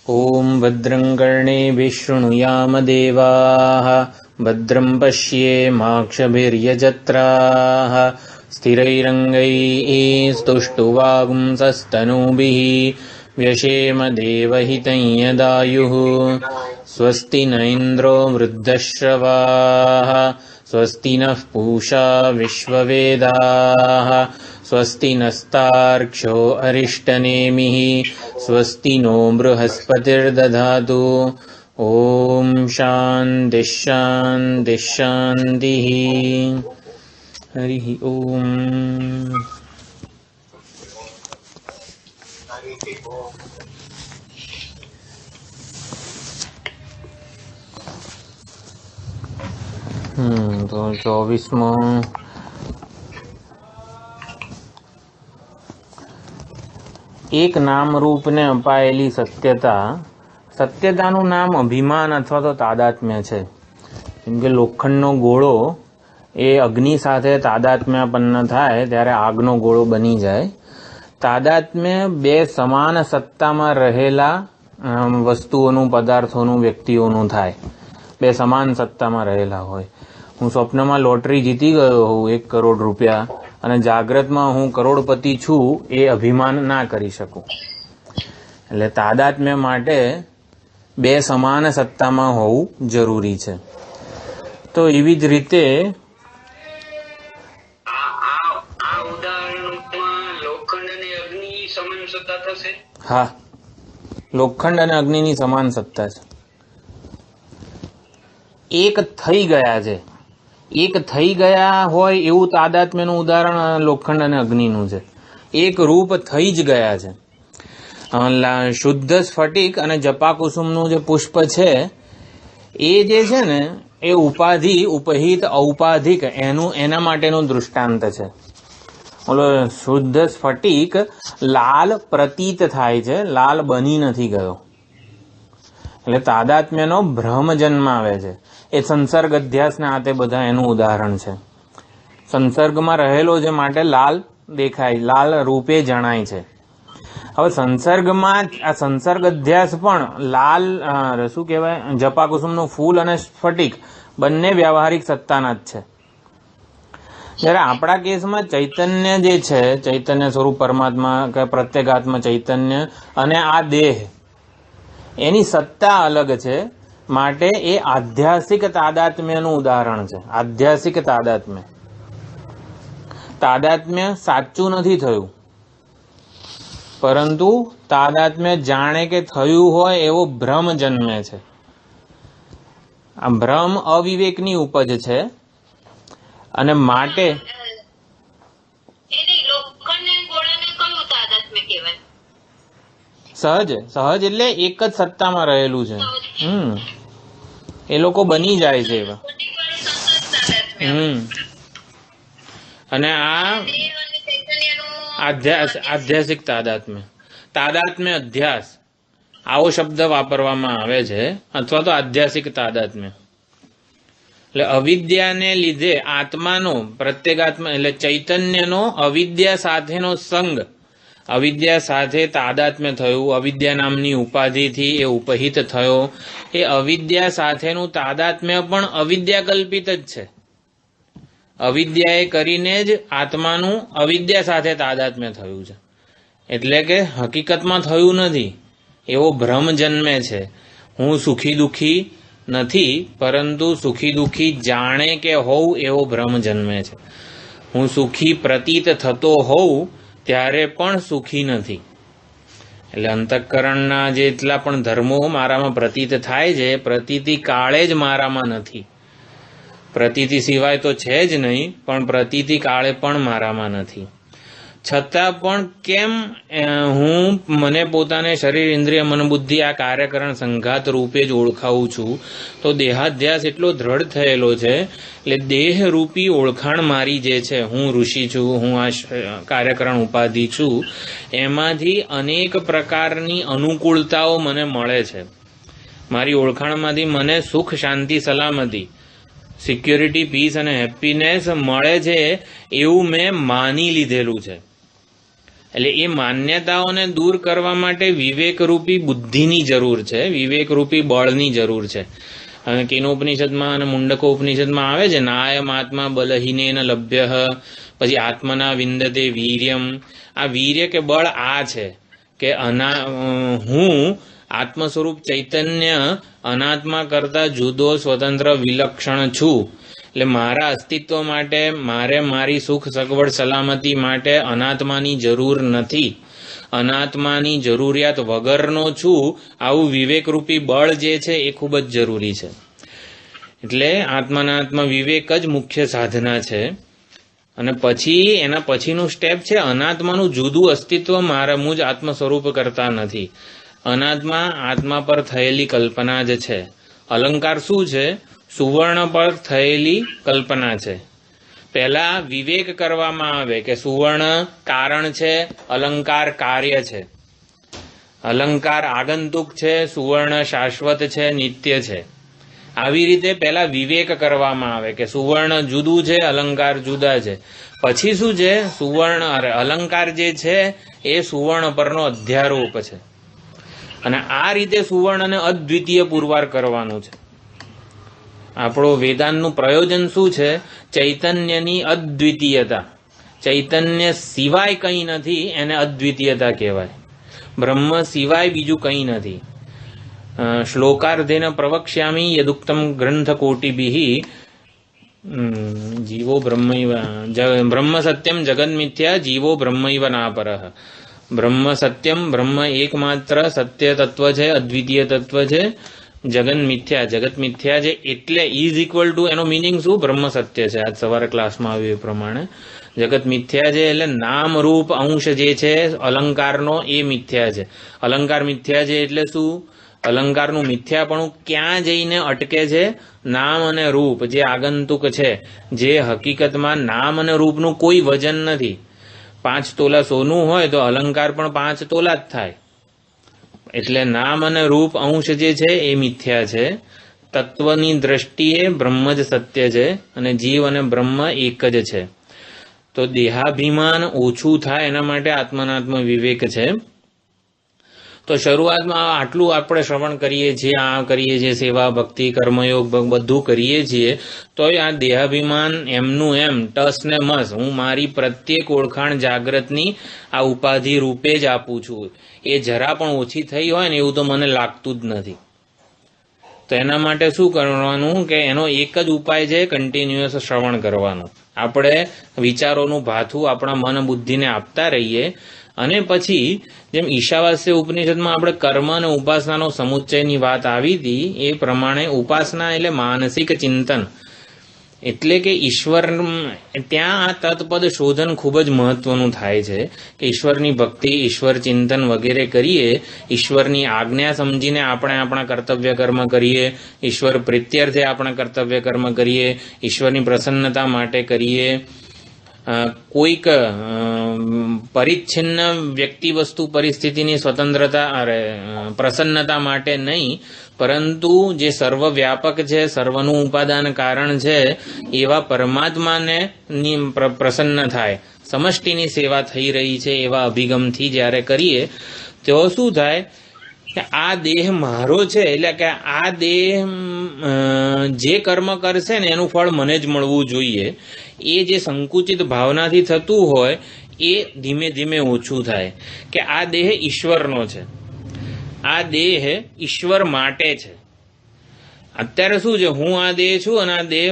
ॐ भद्रं कर्णेभिः शृणुयाम देवाः भद्रं पश्येमाक्षभिर्यजत्राः स्थिरैरङ्गैः स्तुष्टुवागुंसस्तनूभिः व्यशेम देवहितं यदायुः स्वस्ति न इन्द्रो वृद्धश्रवाः स्वस्ति नः पूषा विश्ववेदाः स्वस्ति नस्तार्क्ष्यो अरिष्टनेमिः स्वस्ति नो बृहस्पतिर्दधातु ॐ शान्तिः शान्तिः शान्तिः हरिः ॐ। तो 24મો એક નામરૂપને અપાયેલી સત્યતાનું નામ અભિમાન અથવા તો તાદાત્મ્ય છે. કેમ કે લોખંડનો ગોળો એ અગ્નિ સાથે તાદાત્મ્યપન્ન થાય ત્યારે આગનો ગોળો બની જાય. તાદાત્મ્ય બે સમાન સત્તામાં રહેલા વસ્તુઓનું, પદાર્થોનું, વ્યક્તિઓનું થાય. બે સમાન સત્તામાં રહેલા હોય. હું સ્વપ્નમાં લોટરી જીતી ગયો હોઉં 1 કરોડ રૂપિયા અને જાગ્રતમાં હું કરોડપતિ છું એ અભિમાન ના કરી શકું. એટલે તાદાત્મ્ય માટે બે સમાન સત્તામાં હોવું જરૂરી છે. તો એવી જ રીતે હા, લોખંડ અને અગ્નિની સમાન સત્તા છે. એક થઈ ગયા છે. એક થઈ ગયા હોય એવું તાદાત્મ્યનું ઉદાહરણ લોખંડ અને અગ્નિનું છે. એક રૂપ થઈ જ ગયા છે. શુદ્ધ સ્ફટિક અને જપાકુસુમનું જે પુષ્પ છે એ જે છે ને એ ઉપાધિ, ઉપહિત, ઔપાધિક એના માટેનું દૃષ્ટાંત છે. બોલો, શુદ્ધ સ્ફટિક લાલ પ્રતીત થાય છે, લાલ બની નથી ગયો. એટલે તાદાત્મ્યનો ભ્રમ જન્માવે છે. એ સંસર્ગ અધ્યાસને આ તે બધા એનું ઉદાહરણ છે. સંસર્ગમાં રહેલો છે માટે લાલ દેખાય, લાલ રૂપે જણાય છે. હવે સંસર્ગમાં આ સંસર્ગ અધ્યાસ પણ લાલ શું કહેવાય, જપાકુસુમનું ફૂલ અને સ્ફટિક બંને વ્યવહારિક સત્તાના જ છે. જ્યારે આપણા કેસમાં ચૈતન્ય જે છે, ચૈતન્ય સ્વરૂપ પરમાત્મા કે પ્રત્યેગાત્મ ચૈતન્ય અને આ દેહ, એની સત્તા અલગ છે. માટે એ આધ્યાસિક તાદાત્મ્યનું ઉદાહરણ છે. આધ્યાસિક તાદાત્મ્ય સાચું નથી થયું, પરંતુ તાદાત્મ્ય જાણે કે થયું હોય એવો ભ્રમ જન્મે છે. આ ભ્રમ અવિવેકની ઉપજ છે અને માટે સહજ એટલે એક જ સત્તામાં રહેલું છે. એ લોકો બની જાય છે એવા. અને આ આધ્યાસિક તાદાત્મ્ય અધ્યાસ આવો શબ્દ વાપરવામાં આવે છે, અથવા તો આધ્યાસિક તાદાત્મ્ય. એટલે અવિદ્યાને લીધે આત્માનો, પ્રત્યેગાત્મા એટલે ચૈતન્યનો અવિદ્યા સાથેનો સંગ, અવિદ્યા સાથે તાદાત્મ્ય થયું, અવિદ્યા નામની ઉપાધિથી એ ઉપહિત થયો. એ અવિદ્યા સાથેનું તાદાત્મ્ય પણ અવિદ્યા કલ્પિત જ છે. અવિદ્યાએ કરીને જ આત્માનું અવિદ્યા સાથે તાદાત્મ્ય થયું છે. એટલે કે હકીકતમાં થયું નથી એવો ભ્રમ જન્મે છે. હું સુખી દુઃખી નથી, પરંતુ સુખી દુઃખી જાણે કે હોઉં એવો ભ્રમ જન્મે છે. હું સુખી પ્રતીત થતો હોઉં ત્યારે પણ સુખી નથી. એટલે અંતઃકરણના જેટલા પણ ધર્મો મારામાં પ્રતીત થાય છે, પ્રતીતિ કાળે જ મારામાં નથી. પ્રતીતિ સિવાય તો છે જ નહીં, પણ પ્રતીતિ કાળે પણ મારામાં નથી. છતાં પણ કેમ હું મને પોતાને શરીર, ઇન્દ્રિય, મન, બુદ્ધિ આ કાર્યકરણ સંઘાત રૂપે જ ઓળખાવું છું? તો દેહાધ્યાસ એટલો દ્રઢ થયેલો છે. એટલે દેહરૂપી ઓળખાણ મારી જે છે, હું ઋષિ છું, હું આ કાર્યકરણ ઉપાધિ છું, એમાંથી અનેક પ્રકારની અનુકૂળતાઓ મને મળે છે. મારી ઓળખાણમાંથી મને સુખ, શાંતિ, સલામતી, સિક્યોરિટી, પીસ અને હેપીનેસ મળે છે એવું મેં માની લીધેલું છે. એટલે એ માન્યતાઓને દૂર કરવા માટે વિવેકરૂપી બુદ્ધિની જરૂર છે, વિવેકરૂપી બળની જરૂર છે. કેનોપનિષદમાં અને મુંડકોપનિષદમાં આવે છે, નાયમ આત્મા બલહીનેન લભ્ય, પછી આત્મના વિંદતે વીર્યમ. આ વીર્ય કે બળ આ છે કે હું આત્મ સ્વરૂપ ચૈતન્ય અનાત્મા કરતા જુદો, સ્વતંત્ર, વિલક્ષણ છું. એટલે મારા અસ્તિત્વ માટે, મારે મારી સુખ સગવડ સલામતી માટે અનાત્માની જરૂર નથી, અનાત્માની જરૂરિયાત વગરનો છું. આવું વિવેકરૂપી બળ જે છે એ ખૂબ જ જરૂરી છે. એટલે આત્મનાત્મ વિવેક જ મુખ્ય સાધના છે. અને પછી એના પછીનું સ્ટેપ છે અનાત્માનું જુદું અસ્તિત્વ મારા મુજ આત્મ સ્વરૂપ કરતા નથી. અનાત્મા આત્મા પર થયેલી કલ્પના જ છે. અલંકાર શું છે? સુવર્ણ પર થયેલી કલ્પના છે. પહેલા વિવેક કરવામાં આવે કે સુવર્ણ કારણ છે, અલંકાર કાર્ય છે. અલંકાર આગંતુક છે, સુવર્ણ શાશ્વત છે, નિત્ય છે. આવી રીતે પહેલા વિવેક કરવામાં આવે કે સુવર્ણ જુદું છે, અલંકાર જુદા છે. પછી શું છે? સુવર્ણ અલંકાર જે છે એ સુવર્ણ પરનો અધ્યારોપ છે. અને આ રીતે સુવર્ણને અદ્વિતીય પુરવાર કરવાનું છે. આપણો વેદાંતનું પ્રયોજન શું છે? ચૈતન્યની અદ્વિતીયતા. ચૈતન્ય સિવાય કંઈ નથી, એને અદ્વિતીયતા કહેવાય. બ્રહ્મ સિવાય બીજું કંઈ નથી. શ્લોકાર્ધેન પ્રવક્ષ્યામિ યદુક્તમ ગ્રંથકોટિભિઃ જીવો બ્રહ્મ સત્યમ જગન મિથ્યા જીવો બ્રહ્મૈવ નાપરઃ. બ્રહ્મ સત્યમ, બ્રહ્મ એકમાત્ર સત્ય તત્વ છે, અદ્વિતીય તત્વ છે. જગન મિથ્યા, જગત મિથ્યા છે. એટલે ઇઝ ઇક્વલ ટુ એનો મિનિંગ શું? બ્રહ્મ સત્ય છે. આજ સવારે ક્લાસમાં આવ્યું એ પ્રમાણે જગત મિથ્યા છે. એટલે નામ રૂપ અંશ જે છે અલંકારનો એ મિથ્યા છે. અલંકાર મિથ્યા છે એટલે શું? અલંકારનું મિથ્યાપણું ક્યાં જઈને અટકે છે? નામ અને રૂપ જે આગંતુક છે, જે હકીકતમાં નામ અને રૂપનું કોઈ વજન નથી. 5 તોલા સોનું હોય તો અલંકાર પણ 5 તોલા જ થાય. એટલે નામ અને રૂપ અંશ જે છે એ મિથ્યા છે. તત્વની દ્રષ્ટિએ બ્રહ્મ જ સત્ય છે અને જીવ અને બ્રહ્મ એક જ છે. તો દેહાભિમાન ઓછું થાય એના માટે આત્મનાત્મ વિવેક છે. તો શરૂઆતમાં આટલું આપણે શ્રવણ કરીએ છીએ, આ કરીએ છીએ, સેવા ભક્તિ કર્મયોગ બધું કરીએ છીએ, તો આ દેહાભિમાન એમનું એમ ટસ ને મસ હું મારી પ્રત્યેક ઓળખાણ જાગ્રતની આ ઉપાધિ રૂપે જ આપું છું. એ જરા પણ ઓછી થઈ હોય ને એવું તો મને લાગતું જ નથી. તો એના માટે શું કરવાનું કે એનો એક જ ઉપાય છે, કન્ટિન્યુઅસ શ્રવણ કરવાનું. આપણે વિચારોનું ભાથું આપણા મન બુદ્ધિને આપતા રહીએ. અને પછી જેમ ઈશાવાસ્ય ઉપનિષદમાં આપણે કર્મ અને ઉપાસનાનો સમુચ્ચયની વાત આવી હતી એ પ્રમાણે ઉપાસના એટલે માનસિક ચિંતન. એટલે કે ઈશ્વર ત્યાં આ તત્પદ શોધન ખૂબ જ મહત્વનું થાય છે કે ઈશ્વરની ભક્તિ, ઈશ્વર ચિંતન વગેરે કરીએ. ઈશ્વરની આજ્ઞા સમજીને આપણે આપણા કર્તવ્ય કર્મ કરીએ. ઈશ્વર પ્રીત્યર્થે આપણા કર્તવ્ય કર્મ કરીએ. ઈશ્વરની પ્રસન્નતા માટે કરીએ. કોઈક પરિચ્છિન્ન વ્યક્તિ વસ્તુ પરિસ્થિતિની સ્વતંત્રતા પ્રસન્નતા માટે નહીં, પરંતુ જે સર્વવ્યાપક છે, સર્વનું ઉપાદાન કારણ છે એવા પરમાત્માને પ્રસન્ન થાય, સમષ્ટિની સેવા થઈ રહી છે એવા અભિગમથી જ્યારે કરીએ તો શું થાય કે આ દેહ મારો છે. એટલે કે આ દેહ જે કર્મ કરશે ને એનું ફળ મને જ મળવું જોઈએ. એ જે સંકુચિત ભાવનાથી થતું હોય એ ધીમે ધીમે ઓછું થાય કે આ દેહ ઈશ્વરનો છે, આ દેહ ઈશ્વર માટે છે. અત્યારે શું છે? હું આ દેહ છું અને આ દેહ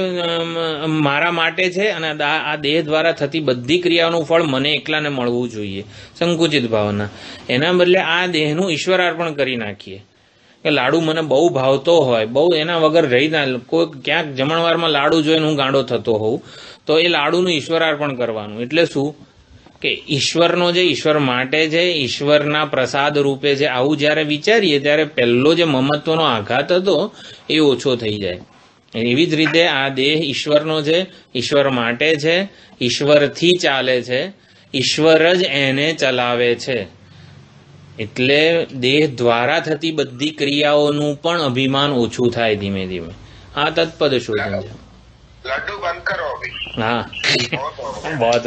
મારા માટે છે અને આ દેહ દ્વારા થતી બધી ક્રિયાઓનું ફળ મને એકલાને મળવું જોઈએ, સંકુચિત ભાવના. એના બદલે આ દેહનું ઈશ્વર અર્પણ કરી નાખીએ કે લાડુ મને બહુ ભાવતો હોય, બહુ એના વગર રહી ના, કોઈ ક્યાંક જમણવારમાં લાડુ જોઈને હું ગાંડો થતો હોઉં તો એ લાડુનું ઈશ્વર અર્પણ કરવાનું. એટલે શું કે ઈશ્વરનો જે ઈશ્વર માટે છે, ઈશ્વરના પ્રસાદ રૂપે છે, આવું જ્યારે વિચારીએ ત્યારે પહેલો જે મમત્વનો આઘાત હતો એ ઓછો થઈ જાય. એવી જ રીતે આ દેહ ઈશ્વરનો છે, ઈશ્વર માટે છે, ઈશ્વરથી ચાલે છે, ઈશ્વર જ એને ચલાવે છે. એટલે દેહ દ્વારા થતી બધી ક્રિયાઓનું પણ અભિમાન ઓછું થાય ધીમે ધીમે. આ તત્પદ શોધન છે. लड्डू बंद करो अभी। हाँ बहुत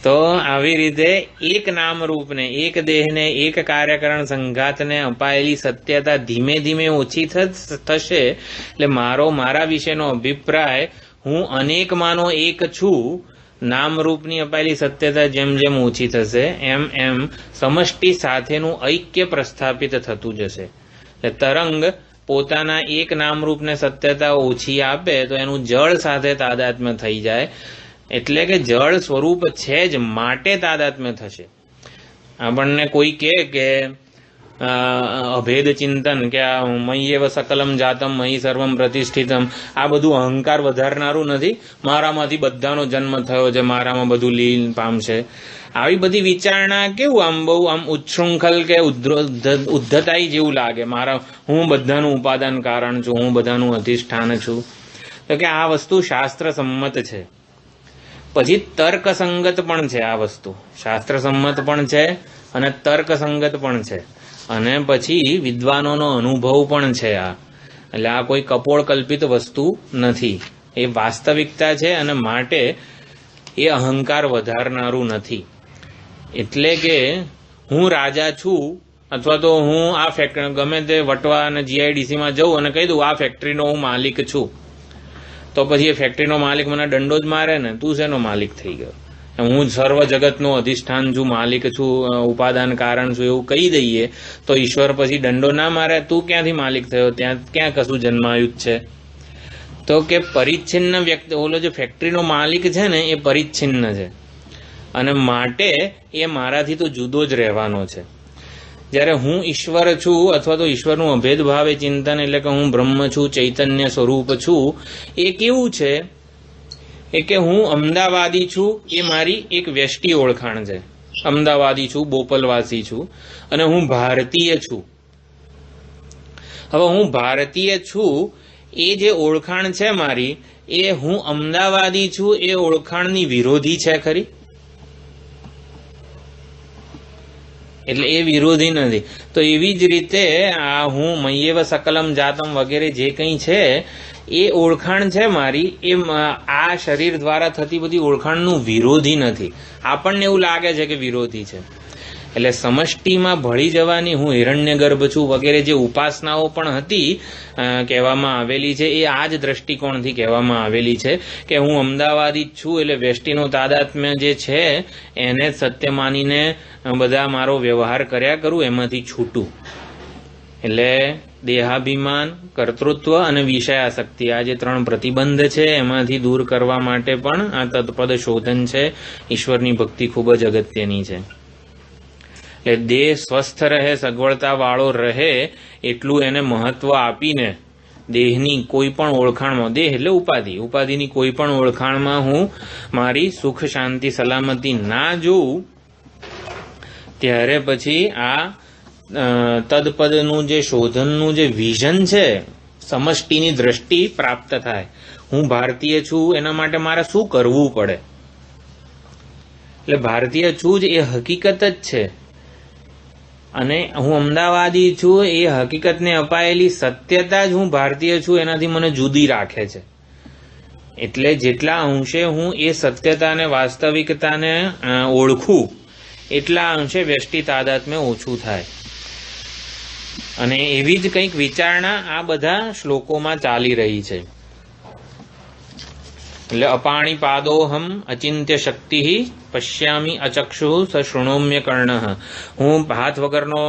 તો આવી રીતે એક નામરૂપને, એક દેહને, એક કાર્યકરણ સંઘાતને અપાયેલી સત્યતા ધીમે ધીમે ઓછી થશે. એટલે મારા વિશેનો અભિપ્રાય હું અનેકમાંનો એક છું, નામરૂપની અપાયેલી સત્યતા જેમ જેમ ઓછી થશે એમ એમ સમષ્ટિ સાથેનું ઐક્ય પ્રસ્થાપિત થતું જશે. એટલે તરંગ પોતાના એક નામરૂપને સત્યતા ઓછી આપે તો એનું જળ સાથે તાદાત્મ્ય થઈ જાય. એટલે કે જળ સ્વરૂપ છે જ માટે તાદાત્મ્ય થશે. આપણને કોઈ કહે કે અભેદ ચિંતન કે આ મય્યેવ સકલમ જાતમ મયી સર્વમ પ્રતિષ્ઠિતમ, આ બધું અહંકાર વધારનારું નથી. મારામાંથી બધાનો જન્મ થયો છે, મારામાં બધું લીન પામશે. આવી બધી વિચારણા કેવું આમ બહુ આમ ઉચ્છૃંખલ કે ઉદ્ધતાઈ જેવું લાગે. હું બધાનું ઉપાદાન કારણ છું, હું બધાનું અધિષ્ઠાન છું. તો કે આ વસ્તુ શાસ્ત્ર સંમત છે. પછી તર્કસંગત પણ છે. આ વસ્તુ શાસ્ત્ર સંમત પણ છે અને તર્કસંગત પણ છે, અને પછી વિદ્વાનોનો અનુભવ પણ છે. આ એટલે આ કોઈ કપોળ કલ્પિત વસ્તુ નથી, એ વાસ્તવિકતા છે અને માટે એ અહંકાર વધારનારું નથી. એટલે કે હું રાજા છું અથવા તો હું આ ફેક્ટરી ગમે તે વટવા અને જીઆઈડીસીમાં જઉં અને કહી દઉં આ ફેક્ટરીનો હું માલિક છું, તો પછી એ ફેક્ટરીનો માલિક મને દંડો જ મારે ને, તું શેનો માલિક થઈ ગયો? હું સર્વ જગતનું અધિષ્ઠાન છું, માલિક છું, ઉપાદાન કારણ છું એવું કહી દઈએ તો ઈશ્વર પછી દંડો ના મારે? તું ક્યાંથી માલિક થયો? ત્યાં ક્યાં કશું જન્માયું છે? તો કે પરિચ્છિન્ન વ્યક્તિ, ઓલો જે ફેક્ટરીનો માલિક છે ને એ પરિચ્છિન્ન છે અને માટે એ મારાથી તો જુદો જ રહેવાનો છે. જ્યારે હું ઈશ્વર છું અથવા તો ઈશ્વરનું અભેદ ભાવે ચિંતન, એટલે કે હું બ્રહ્મ છું, ચૈતન્ય સ્વરૂપ છું, એ કેવું છે? એ કે હું અમદાવાદી છું એ મારી એક વ્યષ્ટિ ઓળખાણ છે. અમદાવાદી છું, બોપલવાસી છું, અને હું ભારતીય છું. હવે હું ભારતીય છું એ જે ઓળખાણ છે મારી, એ હું અમદાવાદી છું એ ઓળખાણની વિરોધી છે ખરી? એટલે એ વિરોધી નથી. તો એવી જ રીતે આ હું મય્યેવ સકલમ જાતમ વગેરે જે કંઈ છે એ ઓળખાણ છે મારી, એ આ શરીર દ્વારા થતી બધી ઓળખાણનું વિરોધી નથી. આપણને એવું લાગે છે કે વિરોધી છે. એટલે સમષ્ટિમાં ભળી જવાની, હું હિરણ્યગર્ભ છું વગેરે જે ઉપાસનાઓ પણ હતી કહેવામાં આવેલી છે, એ આ જ દ્રષ્ટિકોણથી કહેવામાં આવેલી છે કે હું અમદાવાદી જ છું એટલે વ્યષ્ટિનું તાદાત્મ્ય જે છે એને સત્ય માનીને બધા મારો વ્યવહાર કર્યા કરું, એમાંથી છૂટું. એટલે દેહાભિમાન, કર્તૃત્વ અને વિષયાસક્તિ, આ જે ત્રણ પ્રતિબંધ છે એમાંથી દૂર કરવા માટે પણ આ તત્પદ શોધન છે. ઈશ્વરની ભક્તિ ખૂબ જ અગત્યની છે. એટલે દેહ સ્વસ્થ રહે, સગવડતા વાળો રહે એટલું એને મહત્વ આપીને દેહની કોઈ પણ ઓળખાણમાં, દેહ એટલે ઉપાધિની કોઈ પણ ઓળખાણમાં હું મારી સુખ શાંતિ સલામતી ના જોઉં, ત્યારે પછી આ તદપદનું જે શોધનનું જે વિઝન છે, સમષ્ટિની દ્રષ્ટિ પ્રાપ્ત થાય. હું ભારતીય છું એના માટે મારે શું કરવું પડે? એટલે ભારતીય છું જ એ હકીકત જ છે, અને હું અમદાવાદી છું એ હકીકતને અપાયેલી સત્યતા જ હું ભારતીય છું એનાથી મને જુદી રાખે છે. એટલે જેટલા અંશે હું એ સત્યતાને, વાસ્તવિકતાને ઓળખું એટલા અંશે વ્યષ્ટિ તાદાત્મ્ય ઓછું થાય. અને એવી જ કંઈક વિચારણા આ બધા શ્લોકોમાં ચાલી રહી છે. એટલે અપાણી પાદોહમ અચિંત્ય શક્તિ પશ્યામી અચક્ષુ સ શૃણોમ્ય કર્ણ, હું હાથ વગરનો,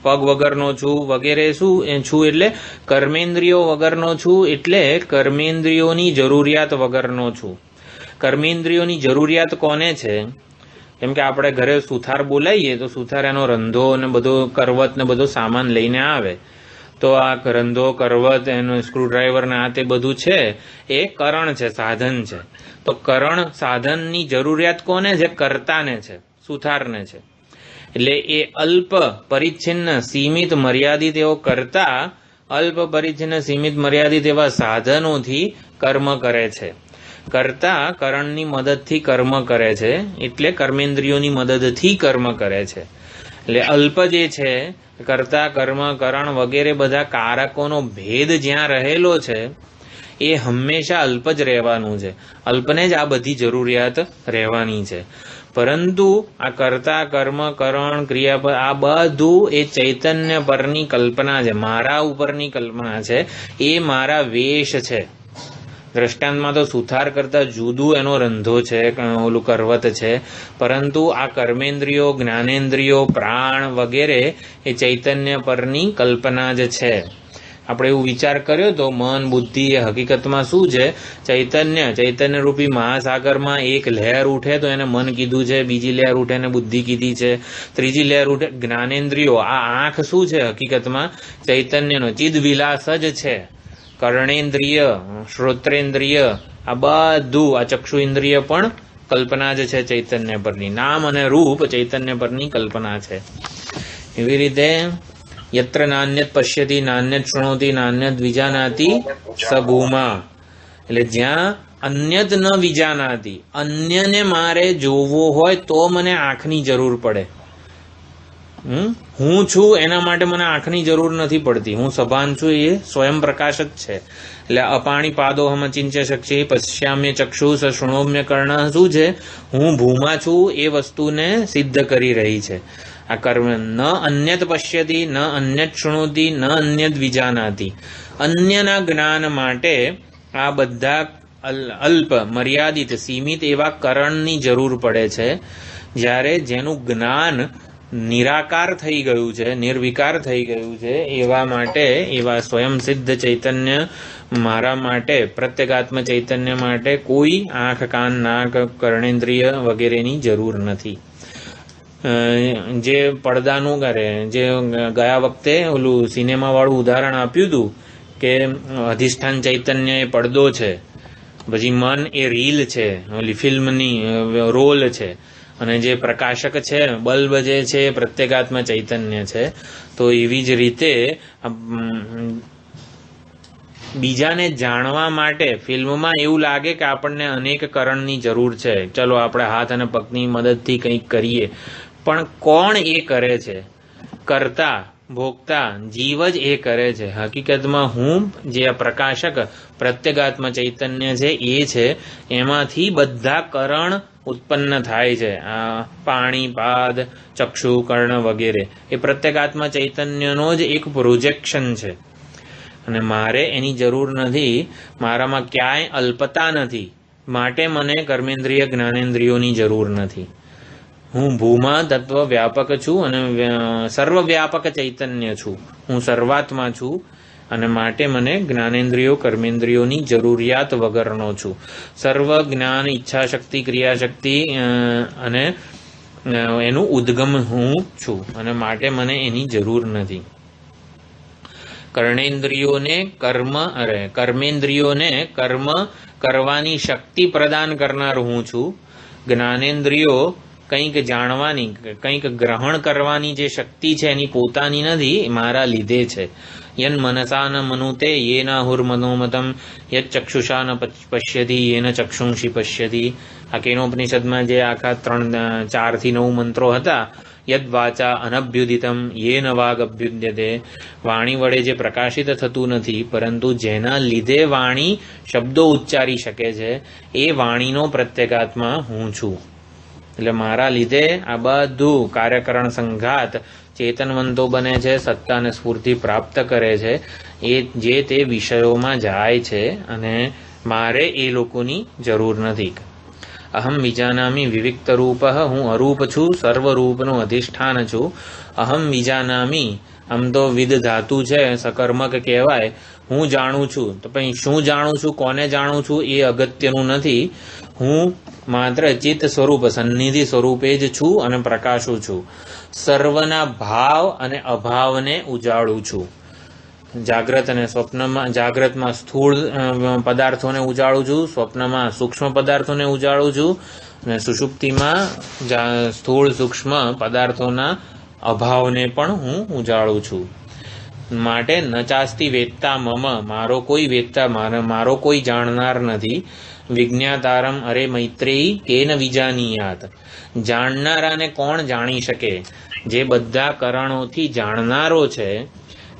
પગ વગરનો છું વગેરે શું છું? એટલે કર્મેન્દ્રિયો વગરનો છું, એટલે કર્મેન્દ્રિયોની જરૂરિયાત વગરનો છું. કર્મેન્દ્રિયોની જરૂરિયાત કોને છે? કેમ કે આપણે ઘરે સુથાર બોલાવીએ તો સુથાર એનો રંધો ને બધો, કરવત ને બધો સામાન લઈને આવે, તો આ રંધો, કરવત, એનું સ્ક્રૂડ્રાઈવર ને આ તે બધું છે એ કરણ છે, સાધન છે. તો કરણ સાધનની જરૂરિયાત કોને છે? કર્તાને છે, સુથારને છે. એટલે એ અલ્પ પરિચ્છિન્ન સીમિત મર્યાદિત એવો કર્તા અલ્પ પરિચ્છિન્ન સીમિત મર્યાદિત એવા સાધનોથી કર્મ કરે છે. કર્તા કરણની મદદથી કર્મ કરે છે, એટલે કર્મેન્દ્રિયોની મદદથી કર્મ કરે છે. એટલે અલ્પ જે છે, કર્તા, કર્મ, કરણ વગેરે બધા કારકોનો ભેદ જ્યાં રહેલો છે એ હંમેશા અલ્પ જ રહેવાનું છે. અલ્પને જ આ બધી જરૂરિયાત રહેવાની છે. પરંતુ આ કર્તા, કર્મ, કરણ, ક્રિયાપદ આ બધું એ ચૈતન્ય પરની કલ્પના છે, મારા ઉપરની કલ્પના છે, એ મારા વેશ છે. દ્રષ્ટાંતમાં તો સુથાર કરતા જુદું એનો રંધો છે, ઓલું કરવત છે, પરંતુ આ કર્મેન્દ્રિયો, જ્ઞાનેન્દ્રિયો, પ્રાણ વગેરે એ ચૈતન્ય પરની કલ્પના જ છે. આપણે એવું વિચાર કર્યો તો મન, બુદ્ધિ એ હકીકતમાં શું છે? ચૈતન્ય રૂપી મહાસાગરમાં એક લહેર ઉઠે તો એને મન કીધું છે, બીજી લહેર ઉઠે ને બુદ્ધિ કીધી છે, ત્રીજી લહેર ઉઠે જ્ઞાનેન્દ્રિયો. આ આંખ શું છે? હકીકતમાં ચૈતન્યનો ચિદ વિલાસ જ છે. કર્ણેન્દ્રિય, શ્રોત્રેન્દ્રિય આ બધું, આ ચક્ષુ ઇન્દ્રિય પણ કલ્પના જ છે ચૈતન્ય પરની. નામ અને રૂપ ચૈતન્ય પરની કલ્પના છે. એવી રીતે યત્ર નાન્યત પશ્યતિ, નાન્યત શૃણોતિ, નાન્યત વિજાનાતિ સ ભૂમા. એટલે જ્યાં અન્યત ન વિજાનાતિ, અન્યને મારે જોવો હોય તો મને આંખની જરૂર પડે. હું છું એના માટે મને આંખની જરૂર નથી પડતી. હું સભાન છું એ સ્વયં પ્રકાશ જ છે. એટલે અપાણી પાદોહમ ચિંત્ય શક્ષી પશ્યામ્ય ચક્ષુ સ શૃણોમ્ય કર્ણ શું છે? હું ભૂમા છું એ વસ્તુને સિદ્ધ કરી રહી છે આ કર્મ. ન અન્યત પશ્યતિ, ન અન્યત શૃણોતિ, ન અન્યત વિજાનાતિ. અન્યના જ્ઞાન માટે આ બધા અલ્પ, મર્યાદિત, સીમિત એવા કરણની જરૂર પડે છે. જ્યારે જેનું જ્ઞાન નિરાકાર થઈ ગયું છે, નિર્વિકાર થઈ ગયું છે, એવા માટે, એવા સ્વયં સિદ્ધ ચૈતન્ય મારા માટે, પ્રત્યેગાત્મ ચૈતન્ય માટે કોઈ આંખ, કાન, નાક, કર્ણેન્દ્રિય વગેરેની જરૂર નથી. જે પડદાનું કરે, જે ગયા વખતે ઓલું સિનેમા વાળું ઉદાહરણ આપ્યું હતું કે અધિષ્ઠાન ચૈતન્ય એ પડદો છે, પછી મન એ રીલ છે, ઓલી ફિલ્મની રોલ છે, અને જે પ્રકાશક છે, બલ્બ જે છે એ પ્રત્યેગાત્મ ચૈતન્ય છે. તો એવી જ રીતે બીજાને જાણવા માટે ફિલ્મમાં એવું લાગે કે આપણને અનેક કરણની જરૂર છે, ચલો આપણે હાથ અને પગની મદદથી કંઈક કરીએ, પણ કોણ એ કરે છે? કરતા, ભોગતા, જીવ જ એ કરે છે. હકીકતમાં હું જે પ્રકાશક પ્રત્યેગાત્મ ચૈતન્ય છે એ છે, એમાંથી બધા કરણ ઉત્પન્ન થાય છે. આ પાણી, પાદ, ચક્ષુ, કર્ણ વગેરે એ પ્રત્યેગાત્મ ચૈતન્યનો જ એક પ્રોજેક્શન છે. અને મારે એની જરૂર નથી. મારામાં ક્યાંય અલ્પતા નથી, માટે મને કર્મેન્દ્રિય, જ્ઞાનેન્દ્રિયોની જરૂર નથી. હું ભૂમા તત્વ વ્યાપક છું અને સર્વવ્યાપક ચૈતન્ય છું. હું સર્વાત્મા છું અને માટે મને જ્ઞાનેન્દ્રિયો, કર્મેન્દ્રિયોની જરૂરિયાત વગરનો છું. સર્વ જ્ઞાન, ઈચ્છાશક્તિ, ક્રિયાશક્તિ અને એનું ઉદ્ગમ હું છું અને માટે મને એની જરૂર નથી. કર્મેન્દ્રિયોને કર્મ કરવાની શક્તિ પ્રદાન કરનાર હું છું. જ્ઞાનેન્દ્રિયો કંઈક જાણવાની, કંઈક ગ્રહણ કરવાની જે શક્તિ છે એની પોતાની નથી, મારા લીધે છે. યન મનસા ન મનુતે યેનાહુર્મનોમતમ યત ચક્ષુષા ન પશ્યતિ યેન ચક્ષુંષી પશ્યતિ. આ કેનોપનિષદમાં જે આખા 4 થી 9 મંત્રો હતા, યદ વાચા અનભ્યુદિતમ યેન વાગ અભ્યુદ્યતે. વાણી વડે જે પ્રકાશિત થતું નથી, પરંતુ જેના લીધે વાણી શબ્દો ઉચ્ચારી શકે છે, એ વાણીનો પ્રત્યેગાત્મા હું છું. એટલે મારા લીધે આ બધું કાર્યકરણ સંઘાત ચેતનવંતો બને છે, સત્તા અને સ્ફૂર્તિ પ્રાપ્ત કરે છે, એ જે તે વિષયોમાં જાય છે અને મારે એ લોકોની જરૂર નથી. અહમ વિજાનામી વિવિક્ત રૂપ, હું અરૂપ છું, સર્વરૂપનું અધિષ્ઠાન છું. અહમ વિજાનામી, આમ તો વિદ ધાતુ છે, સકર્મક કહેવાય. હું જાણું છું. તો પછી શું જાણું છું, કોને જાણું છું એ અગત્યનું નથી. હું માત્ર ચિત્ત સ્વરૂપ, સન્નિધિ સ્વરૂપે જ છું અને પ્રકાશું છું. સર્વના ભાવ અને અભાવને ઉજાળું છું. જાગ્રત અને સ્વપ્નમાં, જાગ્રતમાં સ્થૂળ પદાર્થોને ઉજાળું છું, સ્વપ્નમાં સૂક્ષ્મ પદાર્થોને ઉજાળું છું, અને સુષુપ્તિમાં સ્થૂળ સૂક્ષ્મ પદાર્થોના અભાવને પણ હું ઉજાળું છું. માટે ન ચાસ્તી વેત્તા મમ, મારો કોઈ વેત્તા, મારો કોઈ જાણનાર નથી. વિજ્ઞાતારમ અરે મૈત્રેયી કેન વિજાનીયાત. જાણનારાને કોણ જાણી શકે? જે બધા કરણોથી જાણનારો છે,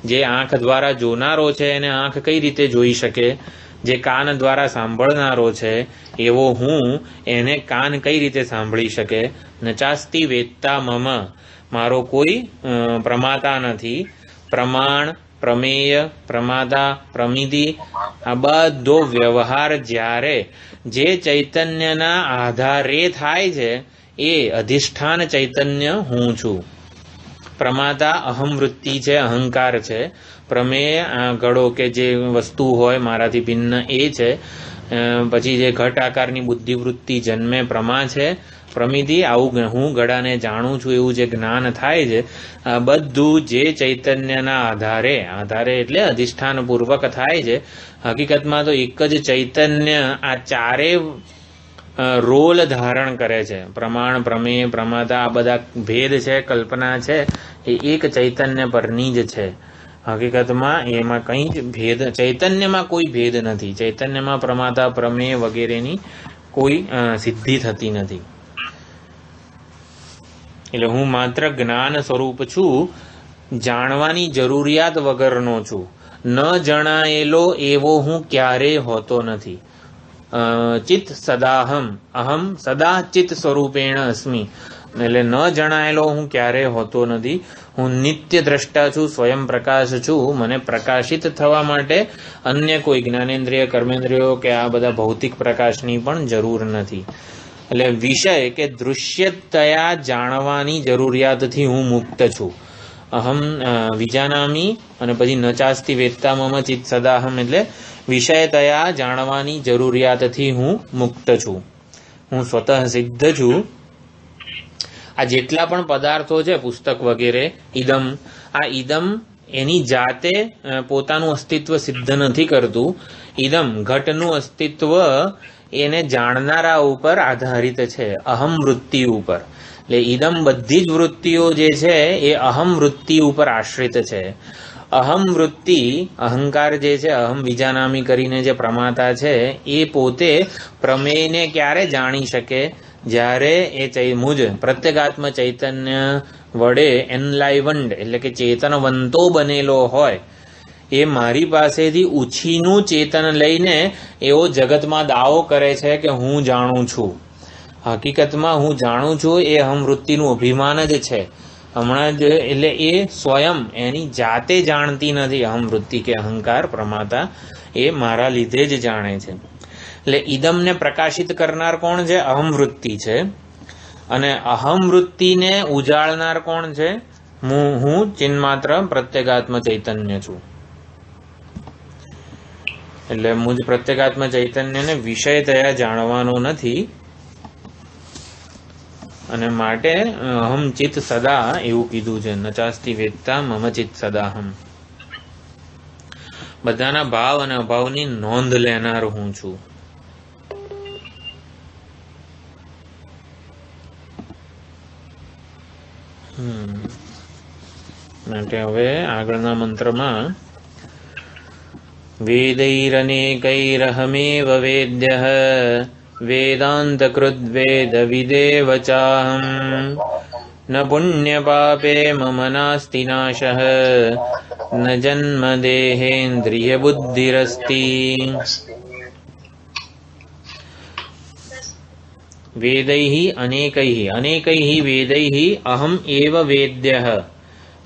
જે આંખ દ્વારા જોનારો છે, એને આંખ કઈ રીતે જોઈ શકે? જે કાન દ્વારા સાંભળનારો છે એવો હું એને કાન કઈ રીતે સાંભળી શકે? નચાસ્તિ વેત્તા મમ, મારો કોઈ પ્રમાતા નથી. પ્રમાણ, પ્રમેય, પ્રમાતા, પ્રમિતિ આ બધો વ્યવહાર જ્યારે જે ચૈતન્યના આધારે થાય છે એ અધિષ્ઠાન ચૈતન્ય હું છું. પ્રમાતા અહમ વૃત્તિ છે, અહંકાર છે. પ્રમેય ઘડો કે જે વસ્તુ હોય મારાથી ભિન્ન એ છે. પછી જે ઘટ આકારની બુદ્ધિવૃત્તિ જન્મે પ્રમા છે. પ્રમિતિ આવું હું ઘડાને જાણું છું એવું જે જ્ઞાન થાય છે આ બધું જે ચૈતન્યના આધારે એટલે અધિષ્ઠાન પૂર્વક થાય છે. હકીકતમાં તો એક જ ચૈતન્ય આ ચારે રોલ ધારણ કરે છે. પ્રમાણ, પ્રમેય, પ્રમાતા આ બધા ભેદ છે, કલ્પના છે એ એક ચૈતન્ય પરની જ છે. હકીકતમાં એમાં કંઈ જ ભેદ, ચૈતન્યમાં કોઈ ભેદ નથી. ચૈતન્યમાં પ્રમાતા, પ્રમેય વગેરેની કોઈ સિદ્ધિ થતી નથી. એટલે હું માત્ર જ્ઞાન સ્વરૂપ છું, જાણવાની જરૂરિયાત વગરનો છું. ન જણાયેલો એવો હું ક્યારેય હોતો નથી. ચિત્ત સદાહમ, અહમ સદા ચિત્ત સ્વરૂપેણ અસ્મિ. એટલે ન જણાયેલો હું ક્યારેય હોતો નથી. હું નિત્ય દ્રષ્ટા છું, સ્વયં પ્રકાશ છું. મને પ્રકાશિત થવા માટે અન્ય કોઈ જ્ઞાનેન્દ્રિય, કર્મેન્દ્રિયો કે આ બધા ભૌતિક પ્રકાશની પણ જરૂર નથી. એટલે વિષય કે દૃશ્યતયા જાણવાની જરૂરિયાતથી હું મુક્ત છું. અહમ વિજાનામી અને પછી નચાસ્તિ વેત્તા મમ ચિત્ત સદાહમ એટલે વિષયતયા જાણવાની જરૂરિયાતથી હું મુક્ત છું. હું સ્વતઃ સિદ્ધ છું. આ જેટલા પણ પદાર્થો છે પુસ્તક વગેરે, ઇદમ, આ ઇદમ એની જાતે પોતાનું અસ્તિત્વ સિદ્ધ નથી કરતું. ઇદમ ઘટનું અસ્તિત્વ એને જાણનારા ઉપર આધારિત છે, અહમ વૃત્તિ ઉપર. એટલે ઇદમ બધી જ વૃત્તિઓ જે છે એ અહમ વૃત્તિ ઉપર આશ્રિત છે. અહમ વૃત્તિ, અહંકાર જે છે, અહમ વિજાનામી કરીને જે પ્રમાતા છે એ પોતે પ્રમેયને ક્યારે જાણી શકે? જ્યારે એ મુજ પ્રત્યેગાત્મ ચૈતન્ય વડે એનલાઇવન્ડ એટલે કે ચેતનવંતો બનેલો હોય. એ મારી પાસેથી ઉછીનું ચેતન લઈને એવો જગતમાં દાવો કરે છે કે હું જાણું છું. હકીકતમાં હું જાણું છું એ અહમવૃત્તિનું અભિમાન જ છે. હમણાં જ એટલે એ સ્વયં એની જાતે જાણતી નથી. અહમવૃત્તિ કે અહંકાર પ્રમાતા એ મારા લીધે જ જાણે છે. એટલે ઇદમને પ્રકાશિત કરનાર કોણ છે? અહમવૃત્તિ છે. અને અહમવૃત્તિને ઉજાળનાર કોણ છે? હું ચિન્માત્ર પ્રત્યેગાત્મ ચૈતન્ય છું. એટલે મુજ પ્રત્યેગાત્મ ચૈતન્યને વિષય થયા જાણવાનો નથી. અને માટે અહમ ચિત્ત સદા એવું કીધું છે. નચાસ્તિ વેત્તા મમ ચિત્ત સદાહમ. બધાના ભાવ અને અભાવની નોંધ લેનાર હું છું. માટે હવે આગળના મંત્રમાં વેદૈરનેકૈરહમેવ વેદ્યઃ વેદાંતકૃદ વેદ વિદેવ ચાહમ ન પુણ્યપાપે મમ નાસ્તિ નાશઃ ન જન્મ દેહેન્દ્રિય બુદ્ધિરસ્તિ. વેદૈઃ અનેકૈઃ, અનેકૈઃ વેદૈઃ અહમ એવ વેદ્યઃ.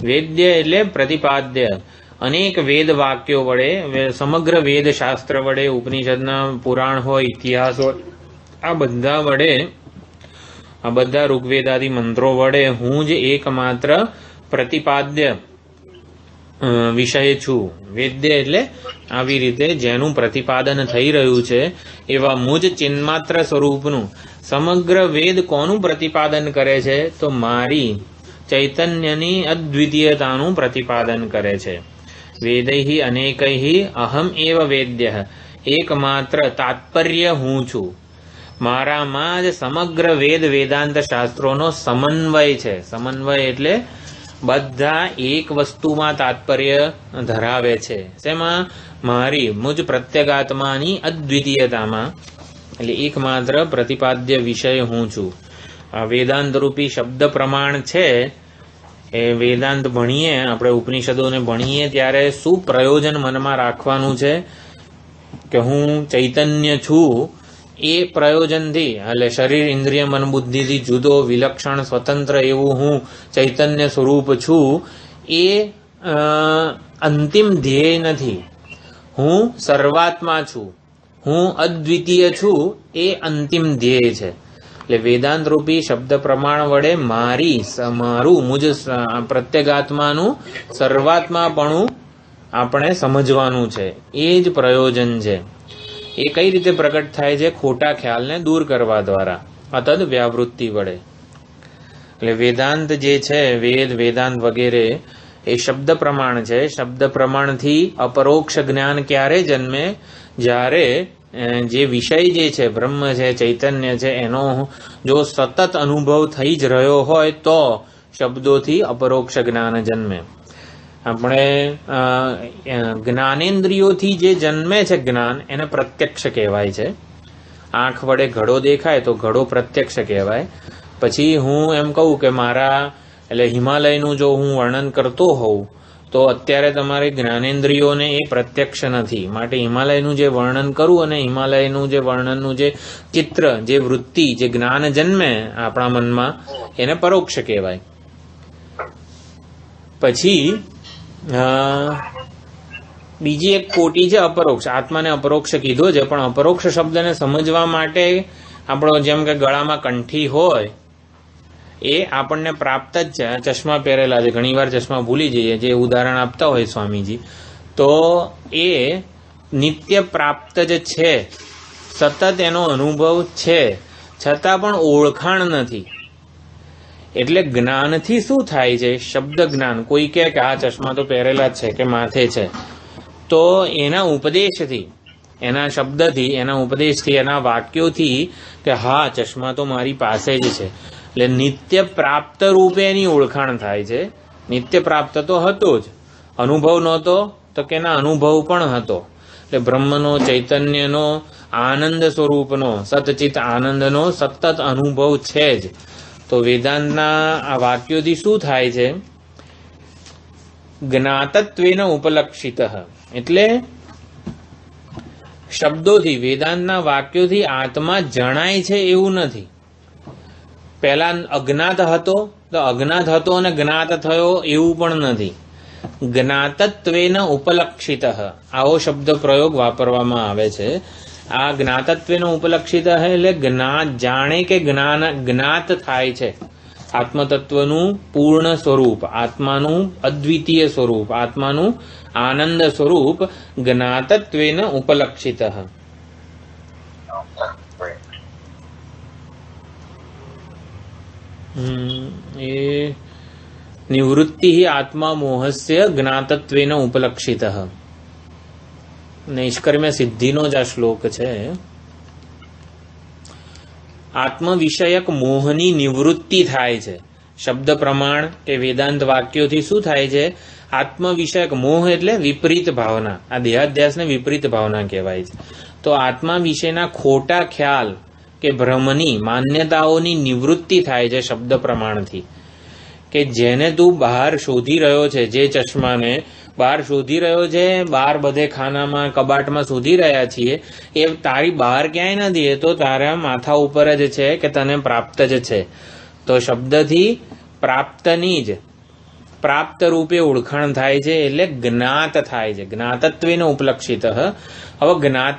વેદ્ય એટલે પ્રતિપાદ્ય. અનેક વેદ વાક્યો વડે, સમગ્ર વેદ શાસ્ત્ર વડે, ઉપનિષદના પુરાણ હોય, ઇતિહાસ હોય, આ બધા વડે, આ બધા ઋગ્વેદાદી મંત્રો વડે હું જ એકમાત્ર પ્રતિપાદ્ય વિષય છું. વેદ્ય એટલે આવી રીતે જેનું પ્રતિપાદન થઈ રહ્યું છે એવા મુજ ચિન્માત્ર સ્વરૂપનું. સમગ્ર વેદ કોનું પ્રતિપાદન કરે છે? તો મારી ચૈતન્યની અદ્વિતીયતાનું પ્રતિપાદન કરે છે. વેદૈઃ અનેકૈઃ અહમ એવ વેદ્યઃ. એકમાત્ર તાત્પર્ય હું છું. મારામાં જ સમગ્ર વેદ વેદાંત શાસ્ત્રોનો સમન્વય છે. સમન્વય એટલે બધા એક વસ્તુમાં તાત્પર્ય ધરાવે છે. શેમાં? મારી મુજ પ્રત્યેગાત્માની અદ્વિતીયતામાં. એટલે એકમાત્ર પ્રતિપાદ્ય વિષય હું છું. આ વેદાંત રૂપી શબ્દ પ્રમાણ છે. એ વેદાંત ભણીએ આપણે, ઉપનિષદોને ભણીએ ત્યારે શું પ્રયોજન મનમાં રાખવાનું છે? કે હું ચૈતન્ય છું એ પ્રયોજનથી, એટલે શરીર ઇન્દ્રિય મન બુદ્ધિથી જુદો વિલક્ષણ સ્વતંત્ર એવું હું ચૈતન્ય સ્વરૂપ છું, એ અંતિમ ધ્યેય નથી. હું સર્વાત્મા છું, હું અદ્વિતીય છું, એ અંતિમ ધ્યેય છે. એટલે વેદાંત રૂપી શબ્દ પ્રમાણ વડે મારું મુજ પ્રત્યેગાત્માનું સર્વાત્માપણું આપણે સમજવાનું છે. એ જ પ્રયોજન છે. એ કઈ રીતે પ્રગટ થાય છે? ખોટા ખ્યાલને દૂર કરવા દ્વારા, અતદ વ્યાવૃત્તિ વડે. એટલે વેદાંત જે છે, વેદાંત વગેરે એ શબ્દ પ્રમાણ છે. શબ્દ પ્રમાણથી અપરોક્ષ જ્ઞાન ક્યારે જન્મે? જ્યારે જે વિષય જે છે, બ્રહ્મ છે, ચૈતન્ય છે, એનો જો સતત અનુભવ થઈ જ રહ્યો હોય તો શબ્દોથી અપરોક્ષ જ્ઞાન જન્મે. આપણે જ્ઞાનેન્દ્રિયોથી જે જન્મે છે જ્ઞાન, એને પ્રત્યક્ષ કહેવાય છે. આંખ વડે ઘડો દેખાય તો ઘડો પ્રત્યક્ષ કહેવાય. પછી હું એમ કહું કે મારા એટલે હિમાલયનું જો હું વર્ણન કરતો હોઉં તો અત્યારે તમારી જ્ઞાનેન્દ્રિયોને એ પ્રત્યક્ષ નથી. માટે હિમાલયનું જે વર્ણન કરું અને હિમાલયનું જે વર્ણનનું જે ચિત્ર, જે વૃત્તિ, જે જ્ઞાન જન્મે આપણા મનમાં, એને પરોક્ષ કહેવાય. પછી બીજી એક કોટી છે અપરોક્ષ. આત્માને અપરોક્ષ કીધો છે, પણ અપરોક્ષ શબ્દને સમજવા માટે આપણો જેમ કે ગળામાં કંઠી હોય એ આપણને પ્રાપ્ત જ છે. ચશ્મા પહેરેલા છે, ઘણી વાર ચશ્મા ભૂલી જઈએ, જે ઉદાહરણ આપતા હોય સ્વામીજી, તો એ નિત્ય પ્રાપ્ત જ છે, સતત એનો અનુભવ છે, છતાં પણ ઓળખાણ નથી. એટલે જ્ઞાનથી શું થાય છે? શબ્દ જ્ઞાન. કોઈ કહે કે આ ચશ્મા તો પહેરેલા જ છે કે માથે છે, તો એના ઉપદેશથી, એના શબ્દથી, એના ઉપદેશથી, એના વાક્યોથી કે હા ચશ્મા તો મારી પાસે જ છે, એટલે નિત્ય પ્રાપ્ત રૂપે એની ઓળખાણ થાય છે. નિત્ય પ્રાપ્ત તો હતો જ, અનુભવ નહોતો તો કે ના, અનુભવ પણ હતો. એટલે બ્રહ્મનો, ચૈતન્યનો, આનંદ સ્વરૂપનો, સતચિત આનંદનો સતત અનુભવ છે જ. તો વેદાંતના આ વાક્યોથી શું થાય છે? જ્ઞાતત્વેન ઉપલક્ષિત. એટલે શબ્દોથી, વેદાંતના વાક્યોથી આત્મા જણાય છે એવું નથી. પહેલા અજ્ઞાત હતો તો અજ્ઞાત હતો અને જ્ઞાત થયો એવું પણ નથી. જ્ઞાતત્વેન ઉપલક્ષિત, આવો શબ્દ પ્રયોગ વાપરવામાં આવે છે. આ જ્ઞાતત્વેન ઉપલક્ષિત એટલે જાણે કે જ્ઞાત થાય છે. આત્મતત્વનું પૂર્ણ સ્વરૂપ, આત્માનું અદ્વિતીય સ્વરૂપ, આત્માનું આનંદ સ્વરૂપ જ્ઞાતત્વેન ઉપલક્ષિત. એ નિવૃત્તિ આત્મા મોહસ્ય જ્ઞાતત્વેન ઉપલક્ષિત. નૈષ્કર્મ્ય સિદ્ધિનો જ આ શ્લોક છે. આત્મ વિષયક મોહની નિવૃત્તિ થાય છે. શબ્દ પ્રમાણ કે વેદાંત વાક્યોથી શું થાય છે? આત્મ વિષયક મોહ એટલે વિપરીત ભાવના. આ દેહાધ્યાસને વિપરીત ભાવના કહેવાય છે. તો આત્મા વિશેના ખોટા ખ્યાલ કે ભ્રમની માન્યતાઓની નિવૃત્તિ થાય છે શબ્દ પ્રમાણથી. કે જેને તું બહાર શોધી રહ્યો છે, જે ચશ્માને બહાર શોધી રહ્યો છે, બહાર બધે ખાનામાં, કબાટમાં શોધી રહ્યા છીએ, એ તારી બહાર ક્યાંય નથી, એ તો તારા માથા ઉપર જ છે કે તને પ્રાપ્ત જ છે. તો શબ્દથી પ્રાપ્તની જ પ્રાપ્ત રૂપે ઓળખાણ થાય છે, એટલે જ્ઞાત થાય છે. જ્ઞાતત્વેન ઉપલક્ષિત. હવે જ્ઞાત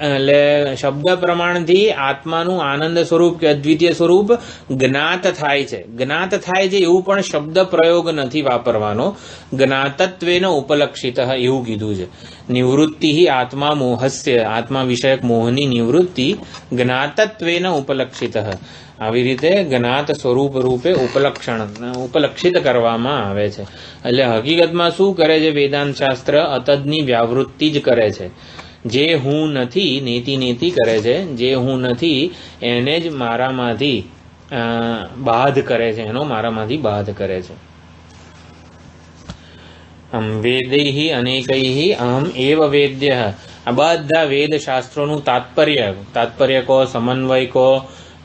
એટલે શબ્દ પ્રમાણથી આત્માનું આનંદ સ્વરૂપ કે અદ્વિતીય સ્વરૂપ જ્ઞાત થાય છે. જ્ઞાત થાય છે એવું પણ શબ્દ પ્રયોગ નથી વાપરવાનો. જ્ઞાતત્વેન ઉપલક્ષિત એવું કીધું છે. નિવૃત્તિ આત્મા મોહસ્ય, આત્મા વિષયક મોહની નિવૃત્તિ જ્ઞાતત્વેન ઉપલક્ષિત. આવી રીતે જ્ઞાત સ્વરૂપ રૂપે ઉપલક્ષિત કરવામાં આવે છે. એટલે હકીકતમાં શું કરે છે વેદાંત શાસ્ત્ર? અતદની વ્યાવૃત્તિ જ કરે છે. જે હું નથી નેતિ નેતિ કરે છે. જે હું નથી એને જ મારામાંથી બાદ કરે છે, એનો મારામાંથી બાદ કરે છે. વેદૈ અનેકૈ અહમ એવ વેદ્ય. આ બધા વેદ શાસ્ત્રોનું તાત્પર્ય કહો, સમન્વય કહો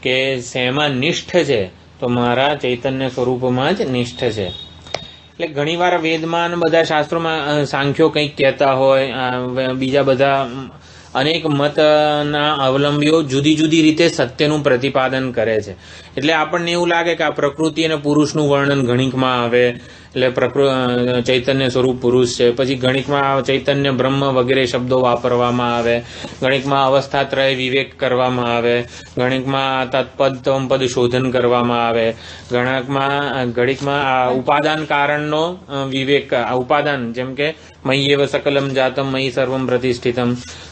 કે શેમાં નિષ્ઠ છે, તો મારા ચૈતન્ય સ્વરૂપમાં જ નિષ્ઠ છે. એટલે ઘણીવાર વેદમાં બધા શાસ્ત્રોમાં સાંખ્યો કંઈક કહેતા હોય, બીજા બધા અનેક મતના અવલંબીઓ જુદી જુદી રીતે સત્યનું પ્રતિપાદન કરે છે. એટલે આપણને એવું લાગે કે આ પ્રકૃતિ અને પુરુષનું વર્ણન ગણિકમાં આવે, એટલે ચૈતન્ય સ્વરૂપ પુરુષ છે. પછી ગણિકમાં ચૈતન્ય બ્રહ્મ વગેરે શબ્દો વાપરવામાં આવે, ગણિકમાં અવસ્થાત્રય વિવેક કરવામાં આવે, ગણિકમાં તત્પદ તમપદ શોધન કરવામાં આવે, ગણિકમાં આ ઉપાદાન કારણનો વિવેક, ઉપાદાન જેમ કે મય્યેવ સકલમ જાતમ મયી સર્વમ પ્રતિષ્ઠિતમ,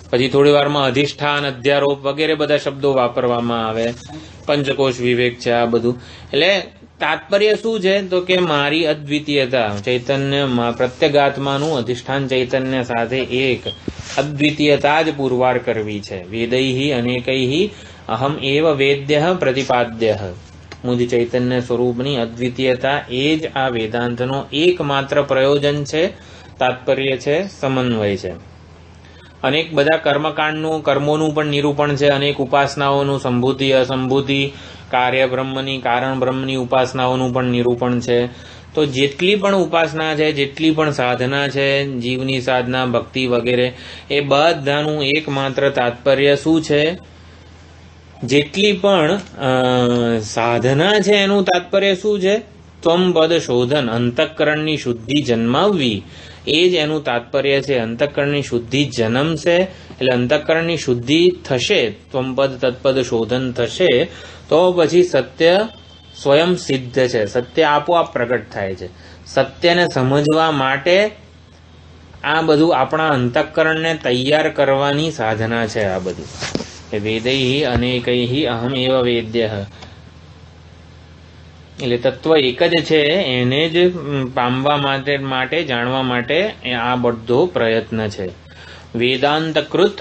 પછી થોડી વારમાં અધિષ્ઠાન અધ્યારોપ વગેરે બધા શબ્દો વાપરવામાં આવે, પંચકોશ વિવેક છે આ બધું. એટલે તાત્પર્ય શું છે તો કે મારી અદ્વિતીયતા, ચૈતન્યમાં પ્રત્યેગાત્માનું અધિષ્ઠાન ચૈતન્ય સાથે એક અદ્વિતીયતા જ પુરવાર કરવી છે. વેદૈહિ અનેકૈહિ અહમ એવ વેદ્ય પ્રતિપાદ્ય, મુજ ચૈતન્ય સ્વરૂપની અદ્વિતીયતા એ જ આ વેદાંતનો એકમાત્ર પ્રયોજન છે, તાત્પર્ય છે, સમન્વય છે. અનેક બધા કર્મોનું પણ નિરૂપણ છે, અનેક ઉપાસનાઓનું સંભૂતિ અસંભૂતિ, કાર્ય બ્રહ્મની કારણ બ્રહ્મની ઉપાસનાઓનું પણ નિરૂપણ છે. તો જેટલી પણ ઉપાસના છે, જેટલી પણ સાધના છે, જીવની સાધના, ભક્તિ વગેરે, એ બધાનું એકમાત્ર તાત્પર્ય શું છે? જેટલી પણ સાધના છે એનું તાત્પર્ય શું છે? ત્વમપદ શોધન, અંતઃકરણની શુદ્ધિ જન્માવવી, એ જ એનું તાત્પર્ય છે. અંતઃકરણની શુદ્ધિ જન્મશે એટલે અંતઃકરણની શુદ્ધિ થશે, ત્વમપદ તત્પદ શોધન થશે, તો પછી સત્ય સ્વયં સિદ્ધ છે, સત્ય આપોઆપ પ્રગટ થાય છે. સત્યને સમજવા માટે આ બધું આપણા અંતઃકરણને તૈયાર કરવાની સાધના છે. આ બધું વેદૈહિ અનેકૈહિ અહમ એવ વેદ્ય, એટલે તત્વ એક જ છે, એને જ પામવા માટે જાણવા માટે આ બધો પ્રયત્ન છે. વેદાંતકૃત,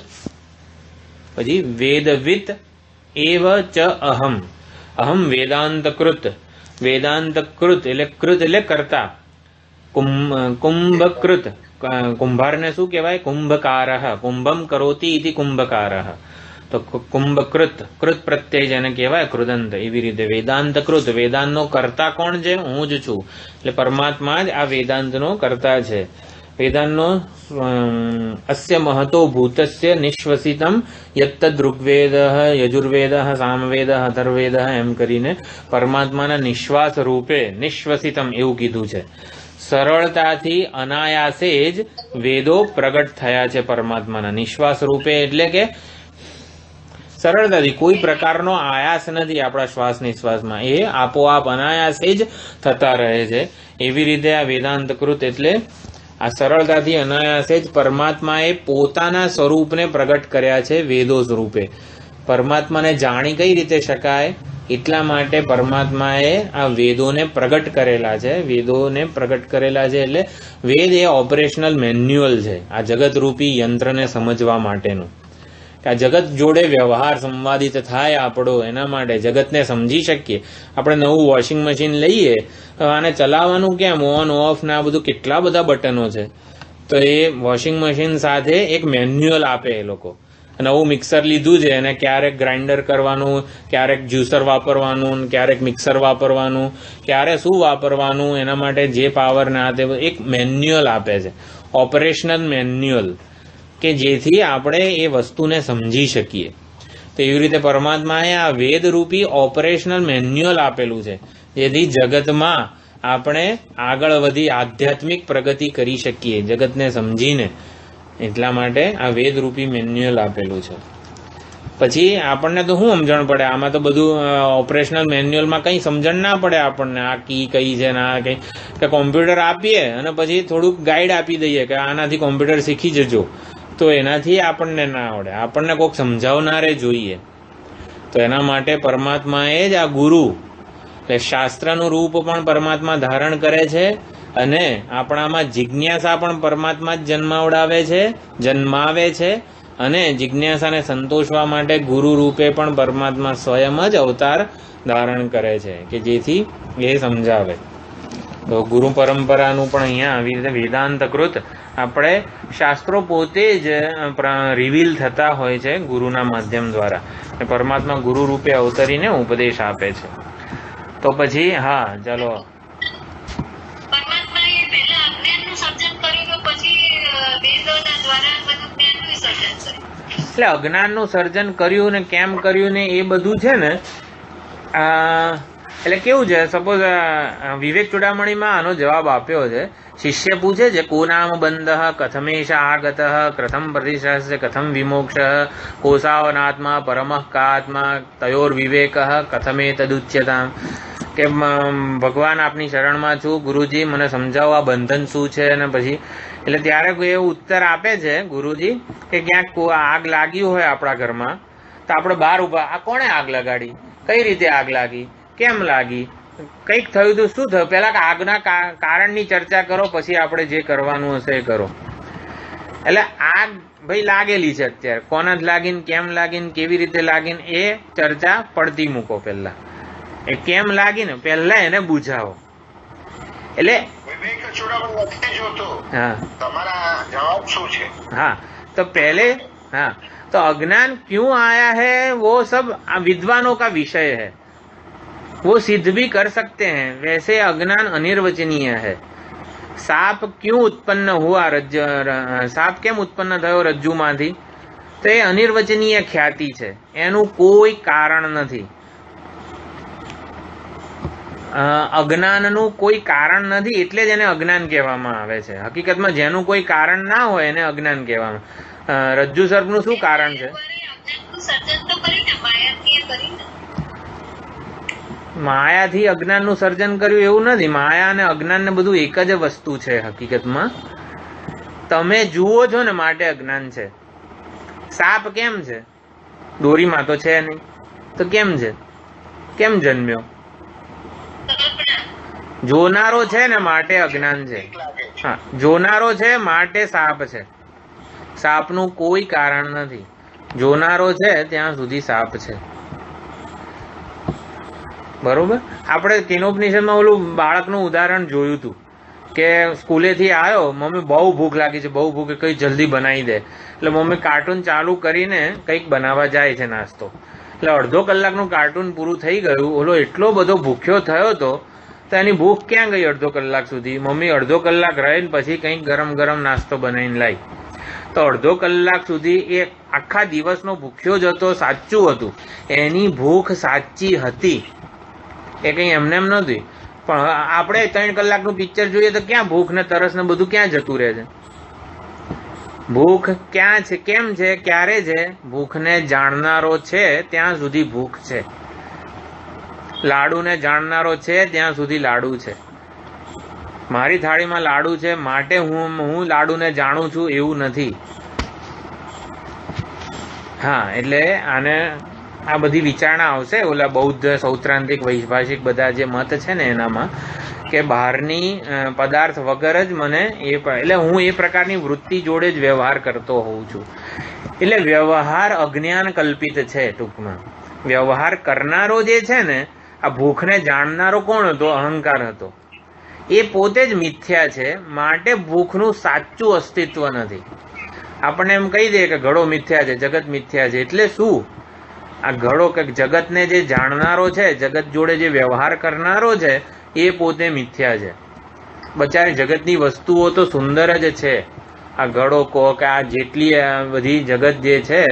પછી વેદવિત એવ ચ અહમ, અહમ વેદાંતકૃત, વેદાંતકૃત એટલે કૃત એટલે કરતા, કુંભકૃત, કુંભારને શું કહેવાય? કુંભકારઃ, કુંભમ કરોતિ ઇતિ કુંભકારઃ. તો કુંભકૃત, કૃત પ્રત્યય જેને કહેવાય કૃદંત, એવી રીતે વેદાંતકૃત, વેદાંતનો કર્તા કોણ છે? હું જ છું. એટલે પરમાત્મા જ આ વેદાંતનો કર્તા છે. વેદાંતનો અસ્ય મહતો ભૂતસ્ય નિશ્વસિતમ યત્તદ ઋગ્વેદ યજુર્વેદ સામવેદ અથર્વેદ એમ કરીને પરમાત્માના નિશ્વાસ રૂપે નિશ્વસિતમ એવું કીધું છે. સરળતાથી અનાયાસે જ વેદો પ્રગટ થયા છે પરમાત્માના નિશ્વાસ રૂપે, એટલે કે સરળતાથી, કોઈ પ્રકારનો આયાસ નથી આપણા શ્વાસ નિશ્વાસમાં, એ આપોઆપ અનાયાસે જ થતા રહે છે. એવી રીતે આ વેદાંતકૃત એટલે આ સરળતાથી અનાયાસે જ પરમાત્માએ પોતાના સ્વરૂપને પ્રગટ કર્યા છે વેદો સ્વરૂપે. પરમાત્માને જાણી કઈ રીતે શકાય? એટલા માટે પરમાત્માએ આ વેદોને પ્રગટ કરેલા છે. વેદોને પ્રગટ કરેલા છે એટલે વેદ એ ઓપરેશનલ મેન્યુઅલ છે આ જગતરૂપી યંત્રને સમજવા માટેનું. આ જગત જોડે વ્યવહાર સંવાદિત થાય આપણો, એના માટે જગતને સમજી શકીએ. આપણે નવું વોશિંગ મશીન લઈએ, આને ચલાવવાનું કેમ? ઓન ઓફ ને આ બધું કેટલા બધા બટનો છે. તો એ વોશિંગ મશીન સાથે એક મેન્યુઅલ આપે એ લોકો. નવું મિક્સર લીધું છે અને ક્યારેક ગ્રાઇન્ડર કરવાનું, ક્યારેક જ્યુસર વાપરવાનું, ક્યારેક મિક્સર વાપરવાનું, ક્યારે શું વાપરવાનું, એના માટે જે પાવર ના તે એક મેન્યુઅલ આપે છે, ઓપરેશનલ મેન્યુઅલ, કે જેથી આપણે એ વસ્તુને સમજી શકીએ. તો એવી રીતે પરમાત્માએ આ વેદરૂપી ઓપરેશનલ મેન્યુઅલ આપેલું છે, જેથી જગતમાં આપણે આગળ વધી આધ્યાત્મિક પ્રગતિ કરી શકીએ જગતને સમજીને. એટલા માટે આ વેદરૂપી મેન્યુઅલ આપેલું છે. પછી આપણને તો શું સમજણ પડે આમાં? તો બધું ઓપરેશનલ મેન્યુઅલમાં કંઈ સમજણ ના પડે આપણને, આ કી કઈ છે ને આ કંઈ, કે કોમ્પ્યુટર આપીએ અને પછી થોડુંક ગાઈડ આપી દઈએ કે આનાથી કોમ્પ્યુટર શીખી જજો, તો એનાથી આપણને ના આવડે, આપણને કોઈક સમજાવનારે જોઈએ. તો એના માટે પરમાત્માએ જ આ ગુરુ, એટલે શાસ્ત્રનું રૂપ પણ પરમાત્મા ધારણ કરે છે, અને આપણામાં જિજ્ઞાસા પણ પરમાત્મા જ જન્માવે છે, અને જિજ્ઞાસાને સંતોષવા માટે ગુરુ રૂપે પણ પરમાત્મા સ્વયં જ અવતાર ધારણ કરે છે, કે જેથી એ સમજાવે. તો ગુરુ પરંપરાનું પણ અહીંયા આવી રીતે વેદાંતકૃત આપણે શાસ્ત્રો પોતે જ રિવીલ થતા હોય છે ગુરુના માધ્યમ દ્વારા. પરમાત્મા ગુરુ રૂપે અવતરીને ઉપદેશ આપે છે. તો પછી હા ચાલો, એટલે અજ્ઞાનનું સર્જન કર્યું ને કેમ કર્યું ને એ બધું છે ને એટલે કેવું છે, સપોઝ વિવેક ચૂડામણીમાં આનો જવાબ આપ્યો છે. શિષ્ય પૂછે છે, કો નામ બંધ કથમેશ આગત કથમ પ્રતિષ્ઠ કથમ વિમોક્ષ કોસાવનાત્મા પરમઃ કાત્મા તયોર વિવેક કથમે તદુચ્યતામ, કે ભગવાન આપની શરણમાં છું, ગુરુજી મને સમજાવો આ બંધન શું છે. અને પછી એટલે ત્યારે કોઈ એવો ઉત્તર આપે છે ગુરુજી કે ક્યાંક આગ લાગ્યું હોય આપણા ઘરમાં, તો આપણે બહાર ઊભા, આ કોણે આગ લગાડી, કઈ રીતે આગ લાગી, કેમ લાગી, કંઈક થયું તો શું થયું, પહેલા આગના કારણની ચર્ચા કરો, પછી આપણે જે કરવાનું હશે એ કરો. એટલે આગ ભાઈ લાગેલી છે અત્યારે, કોના જ લાગીને, કેમ લાગીને, કેવી રીતે લાગીને, એ ચર્ચા પડતી મૂકો. પહેલા એ કેમ લાગીને પહેલા એને બુઝાવો. એટલે हाँ तो पहले हाँ तो अज्ञान क्यों आया है वो सब विद्वानों का विषय है, वो सिद्ध भी कर सकते हैं. वैसे अज्ञान अनिर्वचनीय है. साप क्यों उत्पन्न हुआ, साप केम उत्पन्न थयो रज्जुमांथी, तो ये अनिर्वचनीय ख्याति है, एनु कोई कारण नहीं. અજ્ઞાનનું કોઈ કારણ નથી એટલે જ એને અજ્ઞાન કહેવામાં આવે છે. હકીકતમાં જેનું કોઈ કારણ ના હોય એને અજ્ઞાન કહેવામાં. રજ્જુ સર્પનું શું કારણ છે? માયાથી અજ્ઞાનનું સર્જન કર્યું એવું નથી. માયા અને અજ્ઞાન ને બધું એક જ વસ્તુ છે હકીકતમાં. તમે જુઓ છો ને માટે અજ્ઞાન છે. સાપ કેમ છે? દોરીમાં તો છે નહીં, તો કેમ છે? કેમ જન્મ્યો? જોનારો છે ને માટે અજ્ઞાન છે. હા, જોનારો છે માટે સાપ છે. સાપનું કોઈ કારણ નથી. જોનારો છે ત્યાં સુધી સાપ છે. બરોબર. આપણે કેનોપનિષદમાં ઓલું બાળકનું ઉદાહરણ જોયું હતું કે સ્કૂલેથી આવ્યો, મમ્મી બહુ ભૂખ લાગી છે, બહુ ભૂખ, કઈ જલ્દી બનાવી દે. એટલે મમ્મી કાર્ટૂન ચાલુ કરીને કંઈક બનાવવા જાય છે નાસ્તો. એટલે અડધો કલાકનું કાર્ટૂન પૂરું થઈ ગયું. ઓલો એટલો બધો ભૂખ્યો થયો હતો તો એની ભૂખ ક્યાં ગઈ અડધો કલાક સુધી? મમ્મી અડધો કલાક રહીને પછી કંઈક ગરમ ગરમ નાસ્તો બનાવીને લાવી. તો અડધો કલાક સુધી એ આખા દિવસનો ભૂખ્યો જ હતો, સાચું હતું, એની ભૂખ સાચી હતી, એ કંઈ એમને એમ નહોતી. પણ આપણે 3 કલાકનું પિક્ચર જોઈએ તો ક્યાં ભૂખ ને તરસ ને બધું ક્યાં જતું રહે છે? ભૂખ ક્યાં છે, કેમ છે, ક્યારે છે? ભૂખને જાણનારો છે ત્યાં સુધી ભૂખ છે. લાડુને જાણનારો છે ત્યાં સુધી લાડુ છે. મારી થાળીમાં લાડુ છે માટે હું લાડુને જાણું છું એવું નથી. હા, એટલે આને આ બધી વિચારણા આવશે ઓલા બૌદ્ધ, સૌત્રાંતિક, વૈભાષિક બધા જે મત છે ને એનામાં, કે બહારની પદાર્થ વગર જ મને એટલે હું એ પ્રકારની વૃત્તિ જોડે જ વ્યવહાર કરતો હોઉં છું. એટલે વ્યવહાર અજ્ઞાન કલ્પિત છે. ટૂંકમાં વ્યવહાર કરનારો જે છે ને, આ ભૂખને જાણનારો કોણ હતો? અહંકાર હતો. એ પોતે જ મિથ્યા છે, માટે ભૂખનું સાચું અસ્તિત્વ નથી. આપણને એમ કહી દે કે ઘડો મિથ્યા છે, જગત મિથ્યા છે, એટલે શું? આ ઘડો કે જગતને જે જાણનારો છે, જગત જોડે જે વ્યવહાર કરનારો છે, એ પોતે મિથ્યા છે. બચારી જગતની વસ્તુઓ તો સુંદર જ છે. આ ઘડો કહો કે આ જેટલી બધી જગત જે છે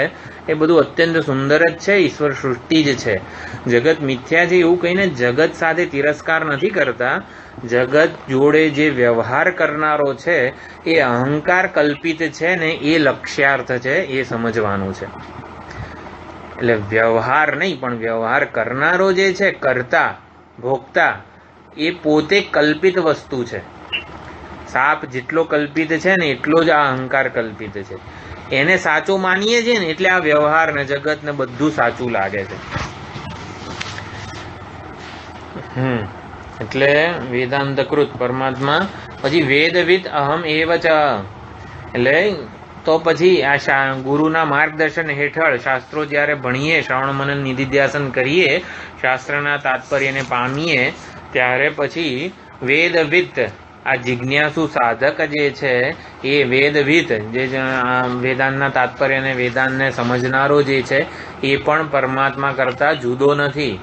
એ બધું અત્યંત સુંદર જ છે, ઈશ્વર સૃષ્ટિ જ છે. જગત મિથ્યા છે એવું કહીને જગત સાથે તિરસ્કાર નથી કરતા. જગત જોડે જે વ્યવહાર કરનારો છે એ અહંકાર કલ્પિત છે ને, એ લક્ષ્યાર્થ છે, એ સમજવાનું છે. એટલે વ્યવહાર નહીં પણ વ્યવહાર કરનારો જે છે, કર્તા, ભોગતા, એ પોતે કલ્પિત વસ્તુ છે. સાપ જેટલો કલ્પિત છે ને એટલો જ આ અહંકાર કલ્પિત છે. એને સાચું માનીએ છીએ ને એટલે આ વ્યવહાર ને જગત ને બધું સાચું લાગે છે. એટલે વેદાંતકૃત પરમાત્મા. પછી વેદવિદ અહમ એવ ચ. એટલે તો પછી આ ગુરુના માર્ગદર્શન હેઠળ શાસ્ત્રો જ્યારે ભણીએ, શ્રવણ મનન નિધિધ્યાસન કરીએ, શાસ્ત્રના તાત્પર્યને પામીએ, ત્યારે પછી વેદવિદ, આ જિજ્ઞાસુ સાધક જે છે એ વેદવિદ, જે વેદાંતના તાત્પર્ય અને વેદાંતને સમજનારો જે છે એ પણ પરમાત્મા કરતા જુદો નથી.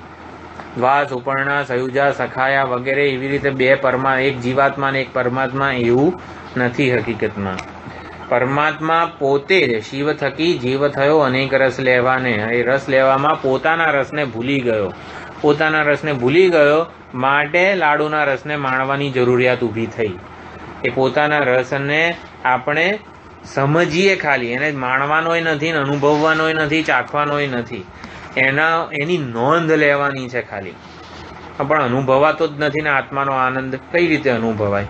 દ્વા, સુપર્ણા, સયુજા, સખાયા વગેરે એવી રીતે બે એક જીવાત્મા અને એક પરમાત્મા એવું નથી હકીકતમાં. પરમાત્મા પોતે જ શિવ થકી જીવ થયો અનેક રસ લેવાને, એ રસ લેવામાં પોતાના રસને ભૂલી ગયો. પોતાના રસને ભૂલી ગયો માટે લાડુના રસને માણવાની જરૂરિયાત ઊભી થઈ. એ પોતાના રસને આપણે સમજીએ ખાલી, એને માણવાનોય નથી, અનુભવવાનોય નથી, ચાખવાનોય નથી, એની નોંધ લેવાની છે ખાલી. પણ અનુભવાતો જ નથી ને આત્માનો આનંદ કઈ રીતે અનુભવાય?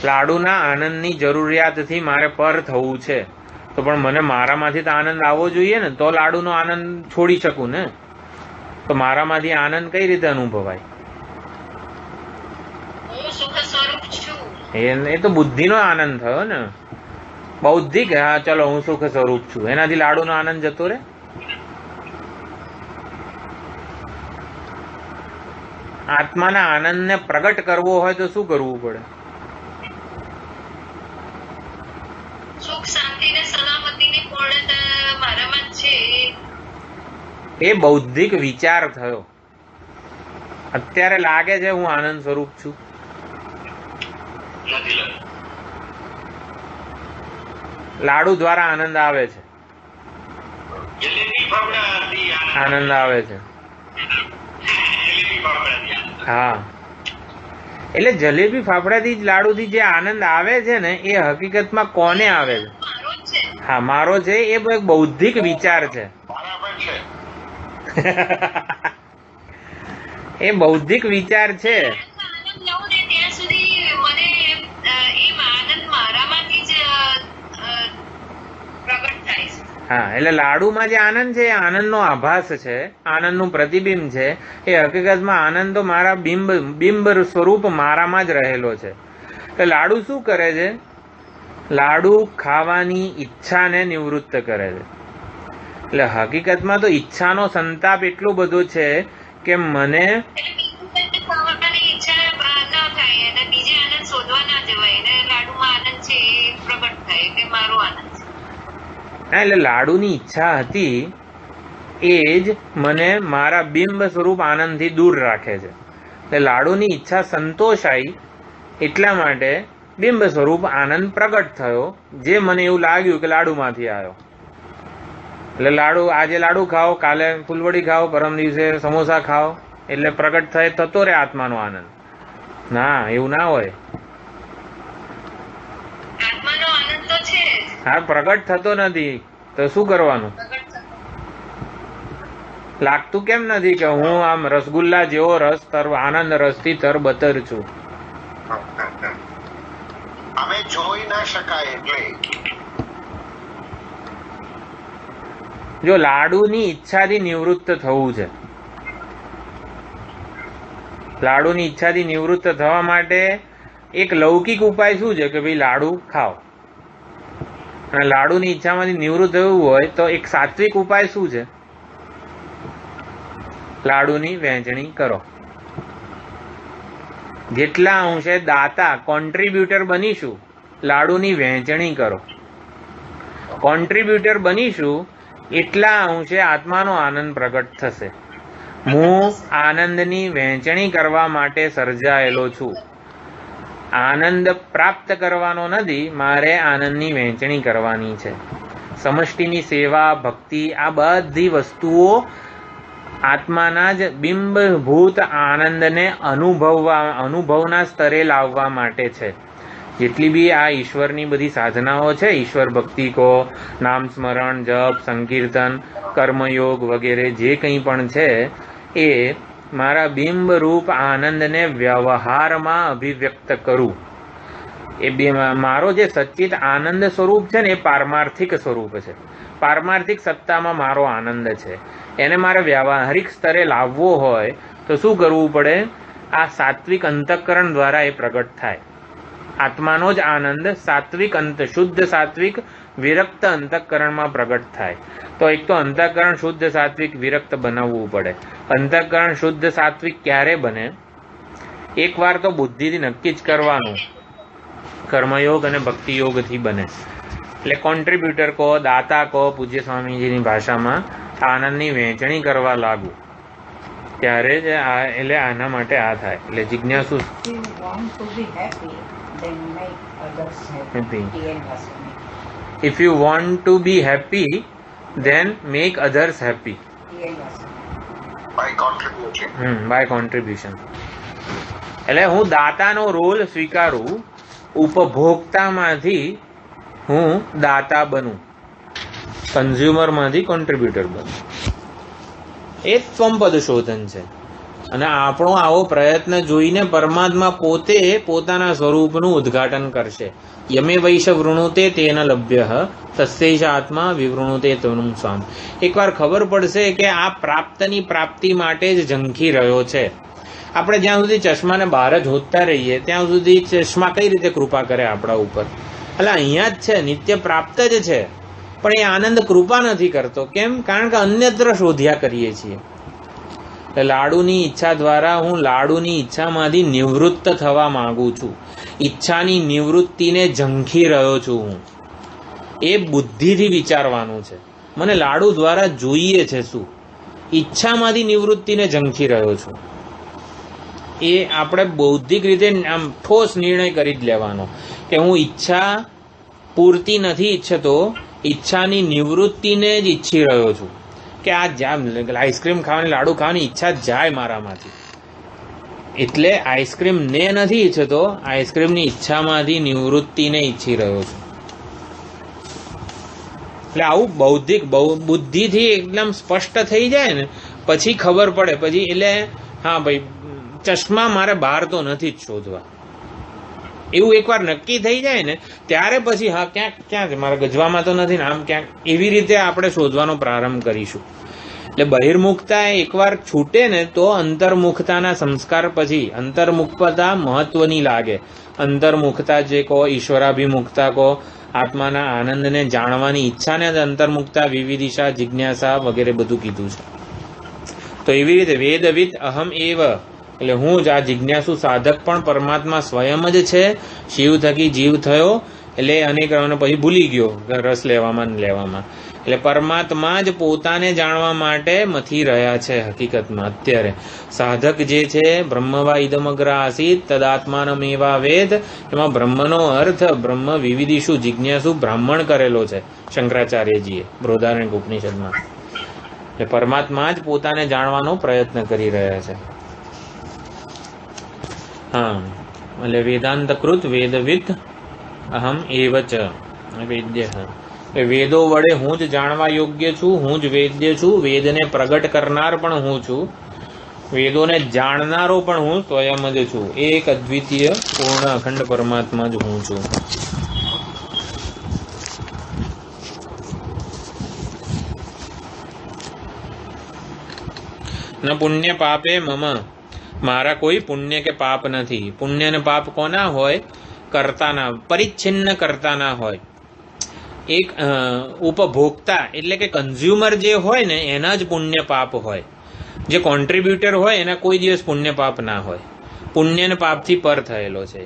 લાડુના આનંદની જરૂરિયાતથી મારે પર થવું છે, તો પણ મને મારામાંથી તો આનંદ આવવો જોઈએ ને, તો લાડુનો આનંદ છોડી શકું ને. તો મારામાંથી આનંદ કઈ રીતે અનુભવાય? એ તો બુદ્ધિનો આનંદ થયો ને, બૌદ્ધિક. હા ચલો હું સુખ સ્વરૂપ છું, એનાથી લાડુનો આનંદ જતો રહે? આત્માના આનંદને પ્રગટ કરવો હોય તો શું કરવું પડે? સુખ શાંતિ ને સલામતીની પૂર્ણતા મારામાં છે. એ બૌદ્ધિક વિચાર થયો. અત્યારે લાગે છે હું આનંદ સ્વરૂપ છું? લાડુ દ્વારા આનંદ આવે છે, આનંદ આવે છે. હા, એટલે જલેબી ફાફડાથી જ લાડુથી જે આનંદ આવે છે ને, એ હકીકતમાં કોને આવે છે? હા મારો છે. એ એક બૌદ્ધિક વિચાર છે. એ બૌદ્ધિક વિચાર છે. હા, એટલે લાડુમાં જે આનંદ છે એ આનંદનો આભાસ છે, આનંદનું પ્રતિબિંબ છે. એ હકીકતમાં આનંદ તો મારા બિંબ સ્વરૂપ મારામાં જ રહેલો છે. તો લાડુ શું કરે છે? લાડુ ખાવાની ઈચ્છાને નિવૃત્ત કરે છે. એટલે હકીકતમાં તો ઈચ્છાનો સંતાપ એટલો બધો છે કે મને એટલે લાડુની ઈચ્છા હતી એ જ મને મારા બિંબ સ્વરૂપ આનંદથી દૂર રાખે છે. એટલે લાડુની ઈચ્છા સંતોષાઈ એટલા માટે બિંબ સ્વરૂપ આનંદ પ્રગટ થયો, જે મને એવું લાગ્યું કે લાડુમાંથી આવ્યો. એટલે લાડુ, આજે લાડુ ખાઓ, કાલે ફૂલવડી ખાઓ, પરમ દિવસે સમોસા ખાઓ, એટલે પ્રગટ થાય થતો રહે આત્માનો આનંદ. ના, એવું ના હોય. હા, પ્રગટ થતો નથી તો શું કરવાનું? લાગતું કેમ નથી કે હું આમ રસગુલ્લા જેવો રસ આનંદ રસથી તરબતર છું? અમે જોઈ ના શકાય એટલે. જો લાડુની ઈચ્છાથી નિવૃત્ત થવું છે, લાડુની ઈચ્છાથી નિવૃત્ત થવા માટે એક લૌકિક ઉપાય શું છે કે ભાઈ લાડુ ખાઓ. અને લાડુની ઈચ્છામાંથી નિવૃત્ત થવું હોય તો એક સાત્વિક ઉપાય શું છે? લાડુની વહેંચણી કરો. જેટલા અંશે દાતા કોન્ટ્રીબ્યુટર બનીશું, લાડુની વહેંચણી કરો. કોન્ટ્રીબ્યુટર બનીશું એટલા અંશે આત્માનો આનંદ પ્રગટ થશે. હું આનંદની વહેંચણી કરવા માટે સર્જાયેલો છું. આનંદ પ્રાપ્ત કરવાનો નથી, મારે આનંદની વહેંચણી કરવાની છે. સમષ્ટિની સેવા, ભક્તિ, આ બધી વસ્તુઓ આત્માના જ બિંબભૂત આનંદને અનુભવના સ્તરે લાવવા માટે છે. જેટલી બી આ ઈશ્વરની બધી સાધનાઓ છે, ઈશ્વર ભક્તિ કો, નામ સ્મરણ, જપ, સંકીર્તન, કર્મયોગ વગેરે જે કંઈ પણ છે, એ મારા બિંબરૂપ આનંદને વ્યવહારમાં અભિવ્યક્ત કરું. એ મારો જે સચ્ચિત આનંદ સ્વરૂપ છે ને, એ પારમાર્થિક સ્વરૂપ છે. પારમાર્થિક સત્તામાં મારો આનંદ છે. એને મારે વ્યવહારિક સ્તરે લાવવો હોય તો શું કરવું પડે? આ સાત્વિક અંતઃકરણ દ્વારા એ પ્રગટ થાય. આત્માનો જ આનંદ સાત્વિક શુદ્ધ સાત્વિક વિરક્ત અંતઃકરણમાં પ્રગટ થાય. તો એક તો અંતઃકરણ શુદ્ધ સાત્વિક વિરક્ત બનાવવું પડે. અંતઃકરણ શુદ્ધ સાત્વિક ક્યારે બને? એકવાર તો બુદ્ધિથી નક્કી જ કરવાનું, કર્મયોગ અને ભક્તિ યોગથી બને. એટલે કોન્ટ્રીબ્યુટર કહો, દાતા કહો, પૂજ્ય સ્વામીજીની ભાષામાં આનંદની વહેંચણી કરવા લાગુ. ત્યારે જ આ એટલે આના માટે આ થાય. એટલે જિજ્ઞાસુ If you want to be happy, then make others happy. Happy. TN Vasuni. If you want to be happy then make others happy TN Vasuni. by contributing. By contribution. એટલે હું દાતાનો રોલ સ્વીકારું, ઉપભોક્તામાંથી હું દાતા બનું, કન્ઝ્યુમરમાંથી કોન્ટ્રીબ્યુટર બનું. એ જ ત્વંપદ શોધન છે. અને આપણો આવો પ્રયત્ન જોઈને પરમાત્મા પોતે પોતાના સ્વરૂપનું ઉદ્ઘાટન કરશે. યમે વૈશ વૃણુતે તેન લભ્ય તસ્યૈષ આત્મા વિવૃણુતે તનું સ્વામ. એકવાર ખબર પડશે કે આ પ્રાપ્તની પ્રાપ્તિ માટે જ ઝંખી રહ્યો છે. આપણે જ્યાં સુધી ચશ્માને બહાર જ હોદતા રહીએ ત્યાં સુધી ચશ્મા કઈ રીતે કૃપા કરે આપણા ઉપર? એટલે અહીંયા જ છે, નિત્ય પ્રાપ્ત જ છે, પણ એ આનંદ કૃપા નથી કરતો. કેમ? કારણ કે અન્યત્ર શોધ્યા કરીએ છીએ. લાડુની ઈચ્છા દ્વારા હું લાડુની ઈચ્છામાંથી નિવૃત્ત થવા માંગુ છું. ઈચ્છાની નિવૃત્તિને ઝંખી રહ્યો છું હું. એ બુદ્ધિથી વિચારવાનું છે. મને લાડુ દ્વારા જોઈએ છે શું? ઈચ્છામાંથી નિવૃત્તિને ઝંખી રહ્યો છું. એ આપણે બૌદ્ધિક રીતે આમ ઠોસ નિર્ણય કરી જ લેવાનો કે હું ઈચ્છા પૂર્તિ નથી ઈચ્છતો, ઈચ્છાની નિવૃત્તિને જ ઈચ્છી રહ્યો છું. કે આ આઈસ્ક્રીમ ખાવાની, લાડુ ખાવાની ઈચ્છા જાય મારામાંથી, એટલે આઈસ્ક્રીમ ને નથી ઈચ્છતો, આઈસ્ક્રીમની ઈચ્છામાંથી નિવૃત્તિને ઈચ્છી રહ્યો છું. એટલે આવું બૌદ્ધિક બુદ્ધિથી એકદમ સ્પષ્ટ થઈ જાય ને પછી ખબર પડે. પછી એટલે હા ભાઈ ચશ્મા મારે બહાર તો નથી જ શોધવા, એવું એકવાર નક્કી થઈ જાય ને ત્યારે પછી હા ક્યાં છે, મારા ગજવામાં તો નથી ને, આમ ક્યાંક, એવી રીતે આપણે શોધવાનો પ્રારંભ કરીશું. એટલે બહિર્મુખતા એકવાર છૂટે ને તો અંતર્મુખતાના સંસ્કાર પછી અંતર્મુખતા મહત્વની લાગે. અંતર્મુખતા જે કહો, ઈશ્વરાભિમુખતા કહો, આત્માના આનંદને જાણવાની ઈચ્છાને અંતર્મુખતા, વિવિધિશા, જિજ્ઞાસા વગેરે બધું કીધું છે. તો એવી રીતે વેદવિદ અહમ એવ, એટલે હું જ આ જિજ્ઞાસુ સાધક પણ પરમાત્મા સ્વયં જ છે. શિવ થકી જીવ થયો એટલે અનેક પછી ભૂલી ગયો રસ લેવામાં. એટલે પરમાત્મા જ પોતાને જાણવા માટે મથી રહ્યા છે હકીકતમાં. અત્યારે સાધક જે છે બ્રહ્મવા ઇદમગ્ર આસીત તદાત્માનમેવા વેદ, એમાં બ્રહ્મનો અર્થ બ્રહ્મ વિવિધિષુ જિજ્ઞાસુ બ્રાહ્મણ કરેલો છે શંકરાચાર્યજીએ બૃહદારણ્યક ઉપનિષદમાં. એટલે પરમાત્મા જ પોતાને જાણવાનો પ્રયત્ન કરી રહ્યા છે. હા, એટલે વેદાંતકૃત વેદવિદ અહમ એવ ચ વેદ્ય. વેદો વડે હું જ જાણવા યોગ્ય છું, હું જ વેદ્ય છું. વેદને પ્રગટ કરનાર પણ હું છું, વેદોને જાણનારો પણ હું સ્વયં જ છું. એક અદ્વિતીય પૂર્ણ અખંડ પરમાત્મા જ હું છું. ન પુણ્ય પાપે મમ, મારા કોઈ પુણ્ય કે પાપ નથી. પુણ્ય ને પાપ કોના હોય? કરતાના, પરિચ્છિન્ન કરતાના હોય. એક ઉપભોક્તા એટલે કે કન્ઝ્યુમર જે હોય ને એના જ પુણ્ય પાપ હોય. જે કોન્ટ્રીબ્યુટર હોય એના કોઈ દિવસ પુણ્ય પાપ ના હોય. પુણ્ય ને પાપથી પર થયેલો છે.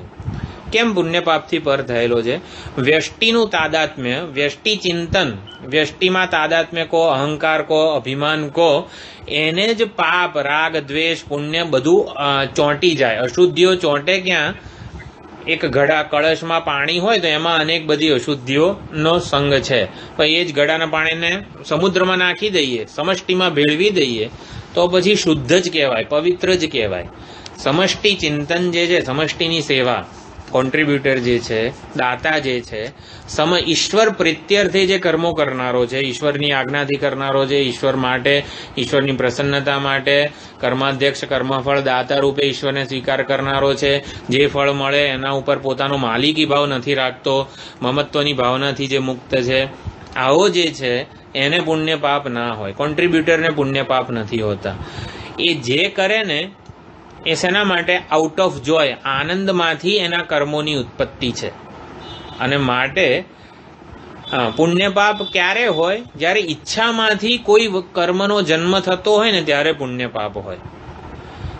કેમ પુણ્ય પાપથી પર થયેલો છે? વ્યષ્ટિનું તાદાત્મ્ય, વ્યષ્ટિ ચિંતન, વ્યષ્ટિમાં તાદાત્મ્ય કહો, અહંકાર કહો, અભિમાન કહો, એને જ પાપ, રાગ, દ્વેષ, પુણ્ય બધું ચોંટી જાય. અશુદ્ધિઓ ચોંટે ક્યાં? એક ઘડા કળશમાં પાણી હોય તો એમાં અનેક બધી અશુદ્ધિઓનો સંગ છે. પણ એ જ ઘડાના પાણીને સમુદ્રમાં નાખી દઈએ, સમષ્ટિમાં ભેળવી દઈએ તો પછી શુદ્ધ જ કહેવાય, પવિત્ર જ કહેવાય. સમષ્ટિ ચિંતન જે છે, સમષ્ટિની સેવા, કોન્ટ્રીબ્યુટર જે છે, દાતા જે છે, ઈશ્વર પ્રીત્યર્થે જે કર્મો કરનારો છે, ઈશ્વરની આજ્ઞાથી કરનારો છે, ઈશ્વર માટે, ઈશ્વરની પ્રસન્નતા માટે કર્માધ્યક્ષ, કર્મફળ દાતા રૂપે ઈશ્વરને સ્વીકાર કરનારો છે. જે ફળ મળે એના ઉપર પોતાનો માલિકી ભાવ નથી રાખતો, મમત્વની ભાવનાથી જે મુક્ત છે, આવો જે છે એને પુણ્ય પાપ ના હોય. કોન્ટ્રીબ્યુટરને પુણ્ય પાપ નથી હોતા. એ જે કરે ને એ શેના માટે? આઉટ ઓફ જોય, આનંદમાંથી એના કર્મોની ઉત્પત્તિ છે. અને માટે પુણ્ય પાપ ક્યારે હોય? જ્યારે ઈચ્છામાંથી કોઈ કર્મનો જન્મ થતો હોય ને ત્યારે પુણ્ય પાપ હોય.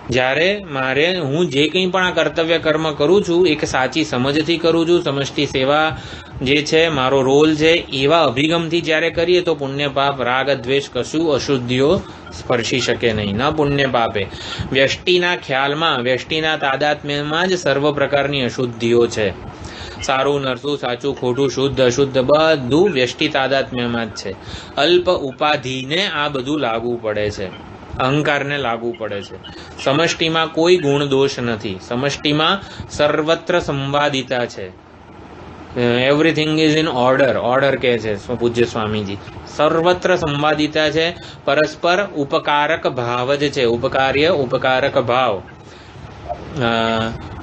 જ્યારે મારે હું જે કંઈ પણ આ કર્તવ્ય કર્મ કરું છું એક સાચી સમજથી કરું છું, સમષ્ટિ સેવા જે છે મારો રોલ છે એવા અભિગમથી જ્યારે કરીએ તો પુણ્ય પાપ રાગ દ્વેષ કશું અશુદ્ધિઓ સ્પર્શી શકે નહીં. ન પુણ્ય પાપે વ્યષ્ટિના ખ્યાલમાં વ્યષ્ટિના તાદાત્મ્યમાં જ સર્વ પ્રકારની અશુદ્ધિઓ છે. સારું નરસું સાચું ખોટું શુદ્ધ અશુદ્ધ બધું વ્યષ્ટિ તાદાત્મ્યમાં જ છે. અલ્પ ઉપાધિને આ બધું લાગુ પડે છે, અહંકારને લાગુ પડે છે. સમષ્ટિમાં કોઈ ગુણ દોષ નથી. સમષ્ટિમાં સર્વત્ર સંવાદિતા છે. Everything is in order. Order કહે છે પૂજ્ય સ્વામીજી. સર્વત્ર સંવાદિતા છે. પરસ્પર ઉપકારક ભાવ જ છે. ઉપકાર્ય ઉપકારક ભાવ.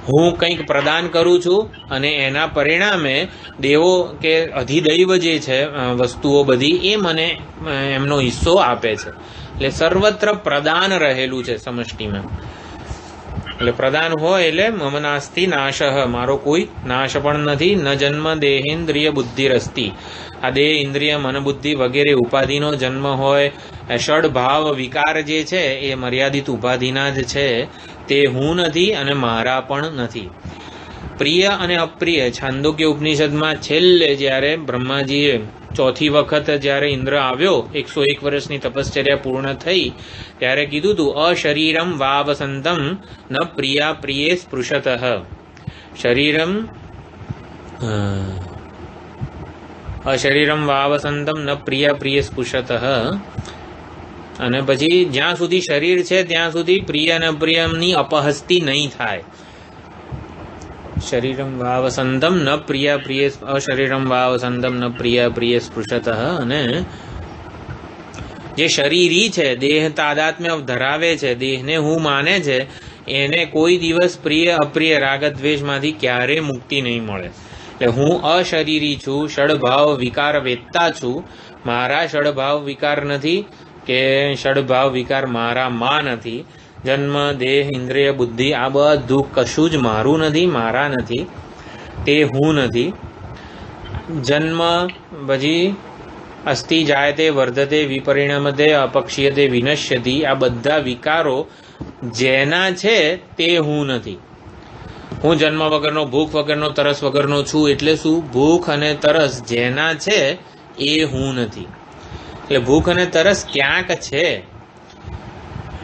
હું કંઈક પ્રદાન કરું છું અને એના પરિણામે દેવો કે અધિદૈવ જે છે વસ્તુઓ બધી એ મને એમનો હિસ્સો આપે છે. એટલે સર્વત્ર પ્રદાન રહેલું છે સમષ્ટિમાં. એટલે પ્રદાન હોય એટલે મમ નાસ્તિ નાશઃ, મારો કોઈ નાશ પણ નથી. ન જન્મ દેહેન્દ્રિય બુદ્ધિરસ્તિ, આ દેહ ઇન્દ્રિય મન બુદ્ધિ વગેરે ઉપાધિનો જન્મ હોય. ષડ ભાવ વિકાર જે છે એ મર્યાદિત ઉપાધિના જ છે, તે હું નથી અને મારા પણ નથી. પ્રિય અને અપ્રિય છાંદોક્ય ઉપનિષદમાં છેલ્લે જ્યારે બ્રહ્માજીએ ચોથી વખત જ્યારે ઇન્દ્ર આવ્યો 101 વર્ષની તપશ્ચર્યા પૂર્ણ થઈ ત્યારે કીધું તું અશરીરમ વાવસંતમ ન પ્રિયા પ્રિયે સ્પૃશતઃ. અશરીરમ વાવસંતમ ન પ્રિયા પ્રિય સ્પૃશતઃ. અને પછી જ્યાં સુધી શરીર છે ત્યાં સુધી પ્રિય અને અપ્રિયમની અપહસ્તી નહીં થાય. શરીરમ વાવસંતમ ન પ્રિય પ્રિય અશરીરમ વાવસંતમ ન પ્રિય પ્રિય સ્પૃશતઃ. અને જે શરીરી છે, દેહ તાદાત્મ્ય ધરાવે છે, દેહને હું માને છે, એને કોઈ દિવસ પ્રિય અપ્રિય રાગદ્વેષમાંથી ક્યારેય મુક્તિ નહીં મળે. એટલે હું અશરીરી છું, ષડભાવ વિકાર વેદતા છું. મારા ષડભાવ વિકાર નથી કે ષડભાવ વિકાર મારામાં નથી. જન્મ દેહ ઇન્દ્રિય બુદ્ધિ આ બધું કશું જ મારું નથી, મારા નથી, તે હું નથી. જન્મ પછી અસ્થિ જાયતે વર્ધતે વિપરિણમતે અપક્ષીયતે વિનશ્યતિ, આ બધા વિકારો જેના છે તે હું નથી. હું જન્મ વગરનો ભૂખ વગરનો તરસ વગરનો છું. એટલે શું? ભૂખ અને તરસ જેના છે એ હું નથી. એટલે ભૂખ અને તરસ ક્યાંક છે.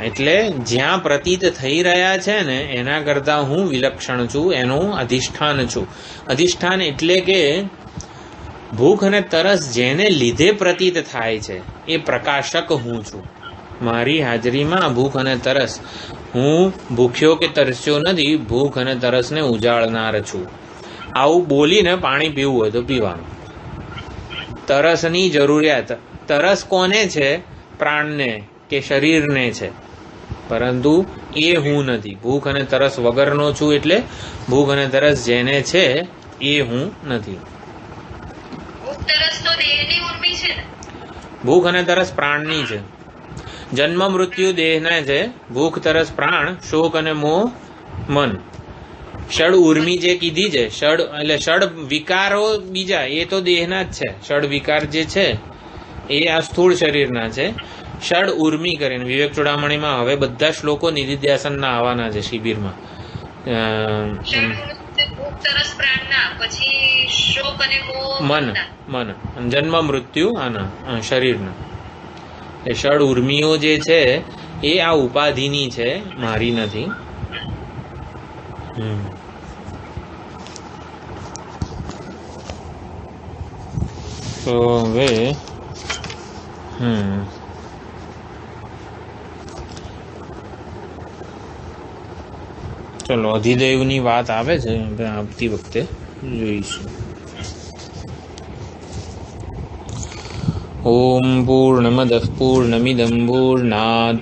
એટલે જ્યાં પ્રતીત થઈ રહ્યા છે ને એના કરતાં હું વિલક્ષણ છું, એનું અધિષ્ઠાન છું. અધિષ્ઠાન એટલે કે ભૂખ અને તરસ જેને લીધે પ્રતીત થાય છે એ પ્રકાશક હું છું. મારી હાજરીમાં ભૂખ અને તરસ, હું ભૂખ્યો કે તરસ્યો નથી, ભૂખ અને તરસને ઉજાળનાર છું. આવું બોલીને પાણી પીવું હોય તો પીવાનું. તરસની જરૂરિયાત, તરસ કોને છે? પ્રાણને કે શરીરને છે, પરંતુ એ હું નથી. ભૂખ અને તરસ વગરનો છું એટલે ભૂખ અને તરસ જેને છે એ હું નથી. ભૂખ અને તરસ પ્રાણની છે. જન્મ મૃત્યુ દેહના છે, ભૂખ તરસ પ્રાણ, શોક અને મોહ મન. ષડ ઉર્મી જે કીધી છે, ષડ એટલે ષડ વિકારો બીજા એ તો દેહના જ છે. ષડ વિકાર જે છે એ આ સ્થૂળ શરીરના છે. ષડ ઉર્મી કરીને વિવેક ચૂડામણીમાં હવે બધા શ્લોકો નિધિધ્યાસનના આવવાના છે શિબિરમાં. મન મન જન્મ મૃત્યુ આના શરીરના. એ ષડ ઉર્મિઓ જે છે એ આ ઉપાધિની છે, મારી નથી. તો હવે ચલો અધિદેવની વાત આવે છે, આવતી વખતે જોઈશું. ઓમ પૂર્ણમદઃ પૂર્ણમિદં પૂર્ણાત